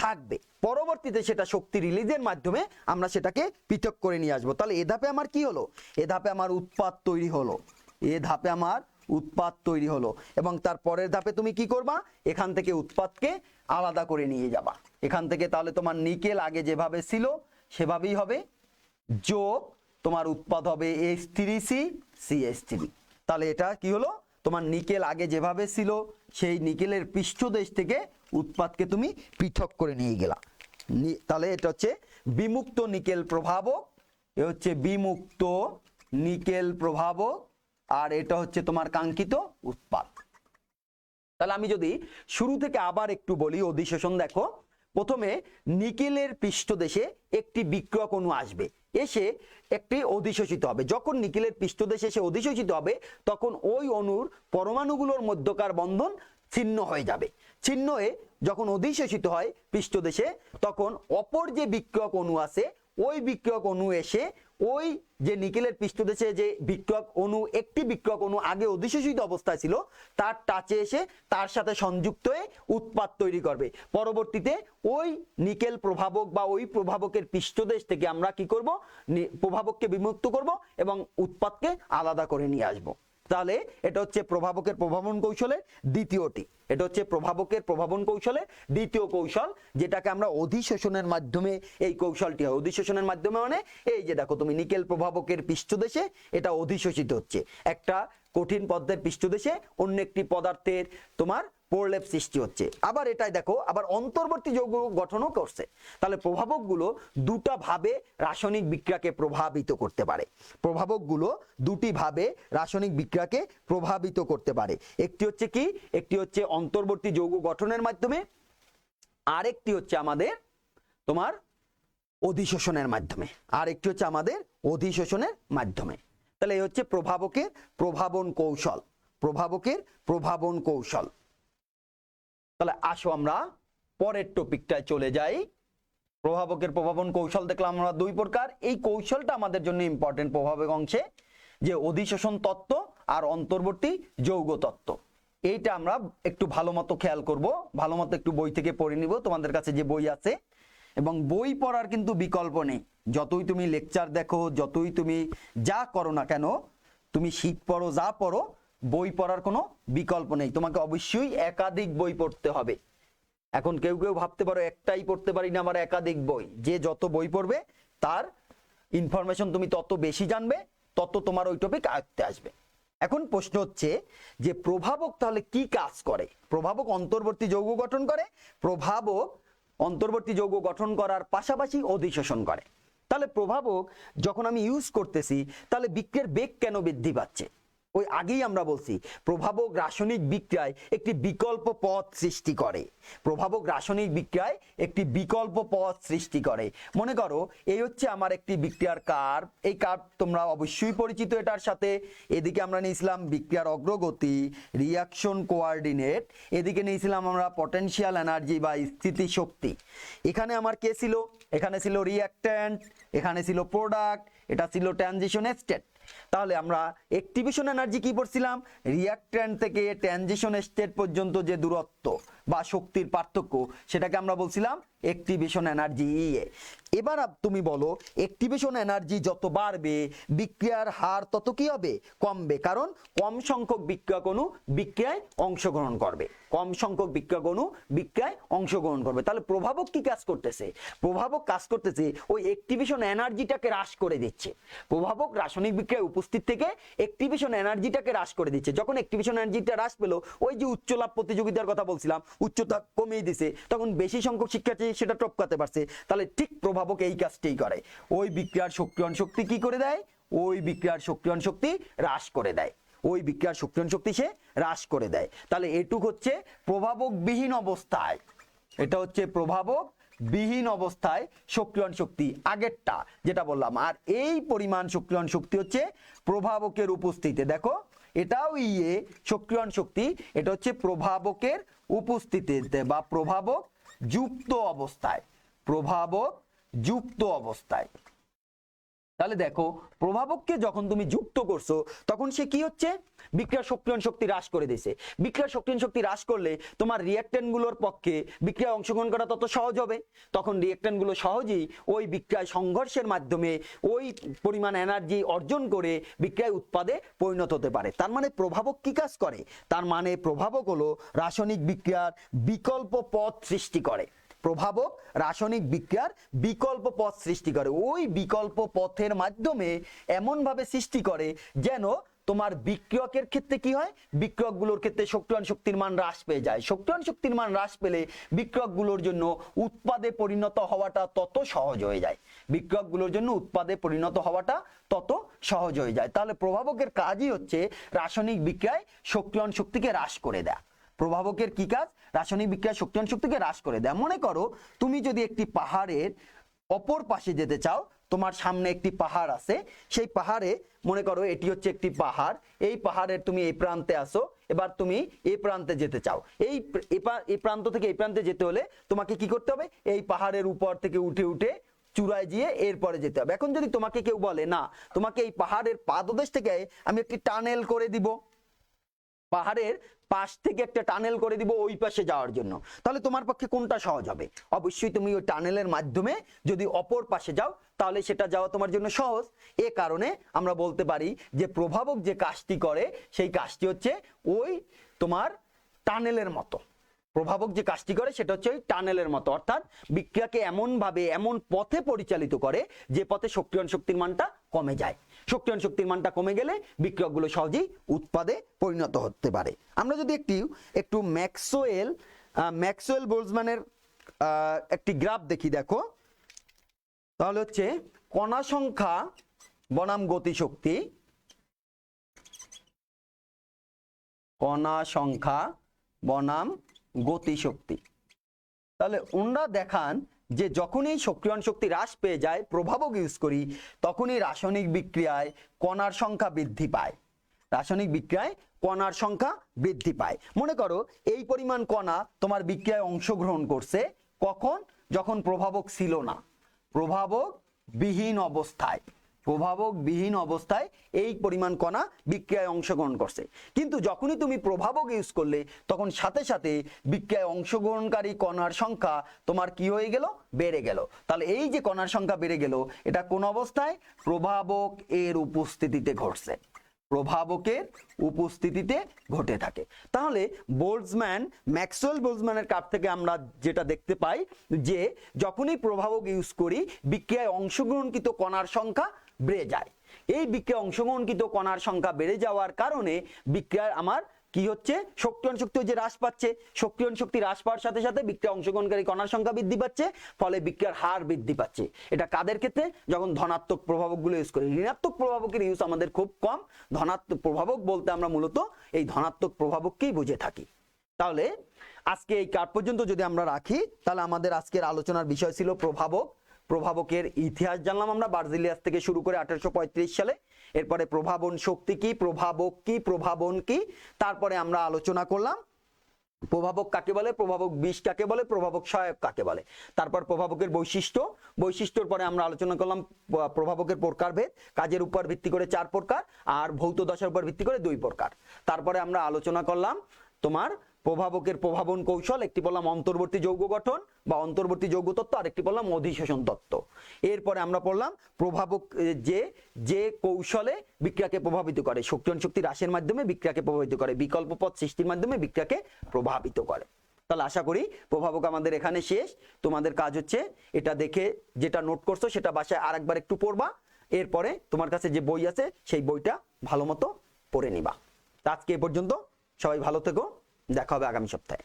থাকবে। পরবর্তীতে সেটা শক্তি রিলিজের মাধ্যমে আমরা সেটাকে পৃথক করে নিয়ে আসবো। তাহলে এ ধাপে আমার কি হলো, এ ধাপে আমার উৎপাদ তৈরি হলো, এবং তার পরের ধাপে তুমি কি করবা, এখান থেকে উৎপাদকে আলাদা করে নিয়ে যাবা এখান থেকে। তাহলে তোমার নিকেল আগে যেভাবে ছিল সেভাবেই হবে, যোগ তোমার উৎপাদ হবে H3CH3। তাহলে এটা কি হলো, তোমার নিকেল আগে যেভাবে ছিল সেই নিকেলের পৃষ্ঠদেশ থেকে উৎপাদকে তুমি পৃথক করে নিয়ে গেলা। তাহলে এটা হচ্ছে বিমুক্ত নিকেল প্রভাবক, এ হচ্ছে বিমুক্ত নিকেল প্রভাবক, আর এটা হচ্ছে তোমার কাঙ্ক্ষিত উৎপাদ। তাহলে আমি যদি শুরু থেকে আবার একটু বলি অধিশোষণ, দেখো প্রথমে নিকেলের পৃষ্ঠদেশে একটি বিক্রিয়ক অণু আসবে, এসে একটি অধিশোষিত হবে। যখন নিকেলের পৃষ্ঠদেশে এসে অধিশোষিত হবে, তখন ওই অণুর পরমাণুগুলোর মধ্যকার বন্ধন ছিন্ন হয়ে যাবে। ছিন্ন হয়ে যখন অধিশোষিত হয় পৃষ্ঠদেশে, তখন অপর যে বিক্রিয়ক অণু আছে, ওই বিক্রিয়ক অণু এসে ওই যে নিকেলের পৃষ্ঠদেশে যে বিক্রিয়ক অণু, একটি বিক্রিয়ক অণু আগে অধিশোষিত অবস্থায় ছিল, তার টাচে এসে তার সাথে সংযুক্ত হয়ে উৎপাদ তৈরি করবে। পরবর্তীতে ওই নিকেল প্রভাবক বা ওই প্রভাবকের পৃষ্ঠদেশ থেকে আমরা কি করব, প্রভাবককে বিমুক্ত করব এবং উৎপাদকে আলাদা করে নিয়ে আসব। তাহলে এটা হচ্ছে প্রভাবকের প্রভাবন কৌশলের দ্বিতীয়টি, এটা হচ্ছে প্রভাবকের প্রভাবন কৌশলের দ্বিতীয় কৌশল, যেটাকে আমরা অধিশোষণের মাধ্যমে এই কৌশলটি হয়। অধিশোষণের মাধ্যমে মানে এই যে দেখো তুমি নিকেল প্রভাবকের পৃষ্ঠদেশে এটা অধিশোষিত হচ্ছে, একটা কঠিন পদার্থের পৃষ্ঠদেশে অন্য একটি পদার্থের তোমার প্রলেপ সৃষ্টি হচ্ছে। আবার এটাই দেখো আবার অন্তর্বর্তী যৌগ গঠনও করছে। তাহলে প্রভাবকগুলো দুটা ভাবে রাসায়নিক বিক্রিয়াকে প্রভাবিত করতে পারে। প্রভাবকগুলো দুটি ভাবে রাসায়নিক বিক্রিয়াকে প্রভাবিত করতে পারে। একটি হচ্ছে কি, একটি হচ্ছে অন্তর্বর্তী যৌগ গঠনের মাধ্যমে, আরেকটি হচ্ছে আমাদের তোমার অধিশোষণের মাধ্যমে, আরেকটি হচ্ছে আমাদের অধিশোষণের মাধ্যমে। তাহলে এই হচ্ছে প্রভাবকের প্রভাবন কৌশল, প্রভাবকের প্রভাবন কৌশল। তাহলে আসো আমরা পরের টপিকটায় চলে যাই। প্রভাবকের প্রভাবন কৌশল দেখলাম আমরা দুই প্রকার। এই কৌশলটা আমাদের জন্য ইম্পর্টেন্ট প্রভাবক অংশে, যে অধিশোষণ তত্ত্ব আর অন্তর্বর্তী যৌগ তত্ত্ব। এইটা আমরা একটু ভালো মতো খেয়াল করব, ভালো মতো একটু বই থেকে পড়ে নিব, তোমাদের কাছে যে বই আছে। এবং বই পড়ার কিন্তু বিকল্প নেই, যতই তুমি লেকচার দেখো, যতই তুমি যা করো না কেন, তুমি শীত পড়ো যা পড়ো, বই পড়ার কোনো বিকল্প নেই। তোমাকে অবশ্যই একাধিক বই পড়তে হবে। এখন কেউ কেউ ভাবতে পারো একটাই পড়তে পারি না, আমার একাধিক বই। যে যত বই পড়বে তার ইনফরমেশন তুমি তত বেশি জানবে, তত তোমার ওই টপিক আয়ত্তে আসবে। এখন প্রশ্ন হচ্ছে যে প্রভাবক তাহলে কি কাজ করে? প্রভাবক অন্তর্বর্তী যৌগ গঠন করে, প্রভাবক অন্তর্বর্তী যৌগ গঠন করার পাশাপাশি অধিশোষণ করে। তাহলে প্রভাবক যখন আমি ইউজ করতেছি, তাহলে বিক্রিয়ার বেগ কেন বৃদ্ধি পাচ্ছে? ওই আগেই আমরা বলছি প্রভাবক রাসায়নিক বিক্রিয়ায় একটি বিকল্প পথ সৃষ্টি করে। প্রভাবক রাসায়নিক বিক্রিয়ায় একটি বিকল্প পথ সৃষ্টি করে। মনে করো এই হচ্ছে আমার একটি বিক্রিয়ার কার্ভ, এই কার্ভ তোমরা অবশ্যই পরিচিত এটার সাথে। এদিকে আমরা নিয়েছিলাম বিক্রিয়ার অগ্রগতি, রিয়াকশন কোঅর্ডিনেট, এদিকে নিয়েছিলাম আমরা পটেনশিয়াল এনার্জি বা স্থিতি শক্তি। এখানে আমার কে ছিল? এখানে ছিল রিঅ্যাক্ট্যান্ট, এখানে ছিল প্রোডাক্ট, এটা ছিল ট্রানজিশন স্টেট। তাহলে আমরা অ্যাক্টিভেশন এনার্জি কি পড়ছিলাম? রিঅ্যাক্ট্যান্ট থেকে ট্রানজিশন স্টেট পর্যন্ত যে দূরত্ব বা শক্তির পার্থক্য, সেটাকে আমরা বলছিলাম অ্যাক্টিভেশন এনার্জি। এবার তুমি বলো অ্যাক্টিভেশন এনার্জি যত বাড়বে বিক্রিয়ার হার তত কি হবে? কমবে, কারণ কম সংখ্যক বিক্রিয়ক অণু বিক্রিয়ায় অংশগ্রহণ করবে, কম সংখ্যক বিক্রিয়ক অণু বিক্রিয়ায় অংশগ্রহণ করবে। তাহলে প্রভাবক কি কাজ করতেছে? প্রভাবক কাজ করতেছে ওই অ্যাক্টিভেশন এনার্জিটাকে হ্রাস করে দিচ্ছে। প্রভাবক রাসায়নিক বিক্রিয়ায় উপস্থিত থেকে অ্যাক্টিভেশন এনার্জিটাকে হ্রাস করে দিচ্ছে। যখন অ্যাক্টিভেশন এনার্জিটা হ্রাস পেলো, ওই যে উচ্চ লাভ প্রতিযোগিতার কথা বলছিলাম, উচ্চতা কমিয়ে দিছে, তখন বেশি সংখ্যক শিক্ষার্থী সেটা টপকাতে পারছে। তাহলে ঠিক প্রভাবক এই কাজটাই করে, ওই বিক্রিয়ার সক্রিয়ণ শক্তি কি করে দেয়? ওই বিক্রিয়ার সক্রিয়ণ শক্তি হ্রাস করে দেয়, ওই বিক্রিয়ার সক্রিয়ণ শক্তি সে হ্রাস করে দেয়। তাহলে এটুক হচ্ছে প্রভাবক বিহীন অবস্থায়, এটা হচ্ছে প্রভাবক বিহীন অবস্থায় সক্রিয়ণ শক্তি, আগেরটা যেটা বললাম। আর এই পরিমাণ সক্রিয়ণ শক্তি হচ্ছে প্রভাবকের উপস্থিতিতে। দেখো এটাও সক্রিয়ণ শক্তি, এটা হচ্ছে প্রভাবকের উপস্থিতিতে বা প্রভাবক যুক্ত অবস্থায়, প্রভাবক যুক্ত অবস্থায়। তাহলে দেখো প্রভাবককে যখন তুমি যুক্ত করছো, তখন সে কি হচ্ছে? বিক্রিয়ার সক্রিয়ণ শক্তি হ্রাস করে দিয়েছে। বিক্রিয়ার সক্রিয়ণ শক্তি হ্রাস করলে তোমার রিঅ্যাক্ট্যান্ট গুলোর পক্ষে বিক্রিয়ায় অংশগ্রহণ করা তত সহজ হবে। তখন রিঅ্যাক্ট্যান্ট গুলো সহজেই ওই বিক্রিয়ায় সংঘর্ষের মাধ্যমে ওই পরিমাণ এনার্জি অর্জন করে বিক্রিয়ায় উৎপাদে পরিণত হতে পারে। তার মানে প্রভাবক কি কাজ করে? তার মানে প্রভাবক হলো রাসায়নিক বিক্রিয়ার বিকল্প পথ সৃষ্টি করে। প্রভাবক রাসায়নিক বিক্রিয়ার বিকল্প পথ সৃষ্টি করে। ওই বিকল্প পথের মাধ্যমে এমন ভাবে সৃষ্টি করে যেন তোমার বিক্রিয়কের ক্ষেত্রে কি হয়? বিক্রিয়কগুলোর ক্ষেত্রে সক্রিয়ণ শক্তির মান হ্রাস পেয়ে যায়। সক্রিয়ণ শক্তির মান হ্রাস পেলে বিক্রিয়কগুলোর জন্য উৎপাদে পরিণত হওয়াটা তত সহজ হয়ে যায়, বিক্রিয়কগুলোর জন্য উৎপাদে পরিণত হওয়াটা তত সহজ হয়ে যায়। তাহলে প্রভাবকের কাজই হচ্ছে রাসায়নিক বিক্রিয়ায় সক্রিয়ণ শক্তিকে হ্রাস করে দেয়। প্রভাবকের কি কাজ? রাসায়নিক বিক্রিয়ার সক্রিয়ণ শক্তিকে হ্রাস করে দেয়। মনে করো তুমি যদি একটি পাহাড়ের অপর পাশে যেতে চাও, তোমার সামনে একটি পাহাড় আছে, সেই পাহাড়ে মনে করো এটি হচ্ছে একটি পাহাড়, এই পাহাড়ের তুমি এই প্রান্তে আসো, এবার তুমি এই প্রান্তে যেতে চাও। এই প্রান্ত থেকে এই প্রান্তে যেতে হলে তোমাকে কি করতে হবে? এই পাহাড়ের উপর থেকে উঠে উঠে চূড়ায় গিয়ে এরপরে যেতে হবে। এখন যদি তোমাকে কেউ বলে না তোমাকে এই পাহাড়ের পাদদেশ থেকে আমি একটি টানেল করে দিব, পাহাড়ের পাশ থেকে একটা টানেল করে দিব ওই পাশে যাওয়ার জন্য, তাহলে তোমার পক্ষে কোনটা সহজ হবে? অবশ্যই তুমি ওই টানেলের মাধ্যমে যদি অপর পাশে যাও তাহলে সেটা যাওয়া তোমার জন্য সহজ। এ কারণে আমরা বলতে পারি যে প্রভাবক যে কাজটি করে সেই কাজটি হচ্ছে ওই তোমার টানেলের মতো। প্রভাবক যে কাজটি করে সেটা হচ্ছে ওই টানেলের মতো, অর্থাৎ বিক্রিয়াকে এমন ভাবে এমন পথে পরিচালিত করে যে পথে সক্রিয়ণ শক্তির মানটা কমে যায়। সক্রিয়ণ শক্তির মানটা কমে গেলে বিক্রিয়কগুলো সহজেই উৎপাদে পরিণত হতে পারে। আমরা যদি একটু ম্যাক্সওয়েল বোলজম্যানের একটি গ্রাফ দেখি, দেখো তাহলে হচ্ছে কণা সংখ্যা বনাম গতিশক্তি, কণা সংখ্যা বনাম গতিশক্তি। তাহলে ওনারা দেখান যে যখনই সক্রিয়ণ শক্তি হ্রাস পেয়ে যায় প্রভাবক ইউজ করি তখনই রাসায়নিক বিক্রিয়ায় কণার সংখ্যা বৃদ্ধি পায়, রাসায়নিক বিক্রিয়ায় কণার সংখ্যা বৃদ্ধি পায়। মনে করো এই পরিমাণ কণা তোমার বিক্রিয়ায় অংশগ্রহণ করছে, কখন? যখন প্রভাবক ছিল না, প্রভাবক বিহীন অবস্থায়, প্রভাবক বিহীন অবস্থায় এই পরিমাণ কণা বিক্রিয়ায় অংশগ্রহণ করছে। কিন্তু যখনই তুমি প্রভাবক ইউজ করলে তখন সাথে সাথে বিক্রিয়ায় অংশগ্রহণকারী কণার সংখ্যা তোমার কি হয়ে গেল? বেড়ে গেল। তাহলে এই যে কণার সংখ্যা বেড়ে গেল এটা কোন অবস্থায়? প্রভাবক এর উপস্থিতিতে ঘটছে, প্রভাবকের উপস্থিতিতে ঘটে থাকে। তাহলে ম্যাক্সওয়েল বোলজম্যানের কাপ থেকে আমরা যেটা দেখতে পাই যে যখনই প্রভাবক ইউজ করি বিক্রিয়ায় অংশগ্রহণকৃত কণার সংখ্যা বেড়ে যায়। এই বিক্রিয়ায় অংশগ্রহণকৃত কণার সংখ্যা বেড়ে যাওয়ার কারণে বিক্রিয়ায় আমার কি হচ্ছে? সক্রিয়ণ শক্তি যে হ্রাস পাচ্ছে, সক্রিয়ণ শক্তি হ্রাস পাওয়ার সাথে সাথে বিক্রিয়া অংশগ্রহণকারী কণার সংখ্যা বৃদ্ধি পাচ্ছে, ফলে বিক্রিয়ার হার বৃদ্ধি পাচ্ছে। এটা কাদের ক্ষেত্রে? যখন ধনাত্মক প্রভাবকগুলো ইউজ করি। ঋণাত্মক প্রভাবকের ইউজ আমাদের খুব কম। ধনাত্মক প্রভাবক বলতে আমরা মূলত এই ধনাত্মক প্রভাবককেই বুঝে থাকি। তাহলে আজকে এই কার্ড পর্যন্ত যদি আমরা রাখি তাহলে আমাদের আজকের আলোচনার বিষয় ছিল প্রভাবক। প্রভাবকের ইতিহাস জানলাম আমরা, বার্জিলিয়াস থেকে শুরু করে 1835 সালে। এরপরে প্রভাবন শক্তি কি, প্রভাবক কি, প্রভাবন কি, তারপরে আমরা আলোচনা করলাম প্রভাবক কাকে বলে, প্রভাবক বিষ কাকে বলে, প্রভাবক সহায়ক কাকে বলে। তারপর প্রভাবকের বৈশিষ্ট্য, বৈশিষ্ট্যর পরে আমরা আলোচনা করলাম প্রভাবকের প্রকারভেদ, কাজের উপর ভিত্তি করে 4 প্রকার আর ভৌত দশার উপর ভিত্তি করে 2 প্রকার। তারপরে আমরা আলোচনা করলাম তোমার প্রভাবকের প্রভাবন কৌশল, একটি বললাম অন্তর্বর্তী যৌগ গঠন বা অন্তর্বর্তী যৌগ তত্ত্ব, আর একটি বললাম অধিশোষণ তত্ত্ব। এরপরে আমরা পড়লাম প্রভাবক যে কৌশলে বিক্রিয়াকে প্রভাবিত করে, সক্রিয়ণ শক্তি হ্রাসের মাধ্যমে বিক্রিয়াকে প্রভাবিত করে, বিকল্প পথ সৃষ্টির মাধ্যমে বিক্রিয়াকে প্রভাবিত করে। তাহলে আশা করি প্রভাবক আমাদের এখানে শেষ। তোমাদের কাজ হচ্ছে এটা দেখে যেটা নোট করছো সেটা বাসায় আরেকবার একটু পড়বা, এরপরে তোমার কাছে যে বই আছে সেই বইটা ভালো মতো পড়ে নিবা। আজকে এ পর্যন্ত, সবাই ভালো থেকো, দেখা হবে আগামী সপ্তাহে।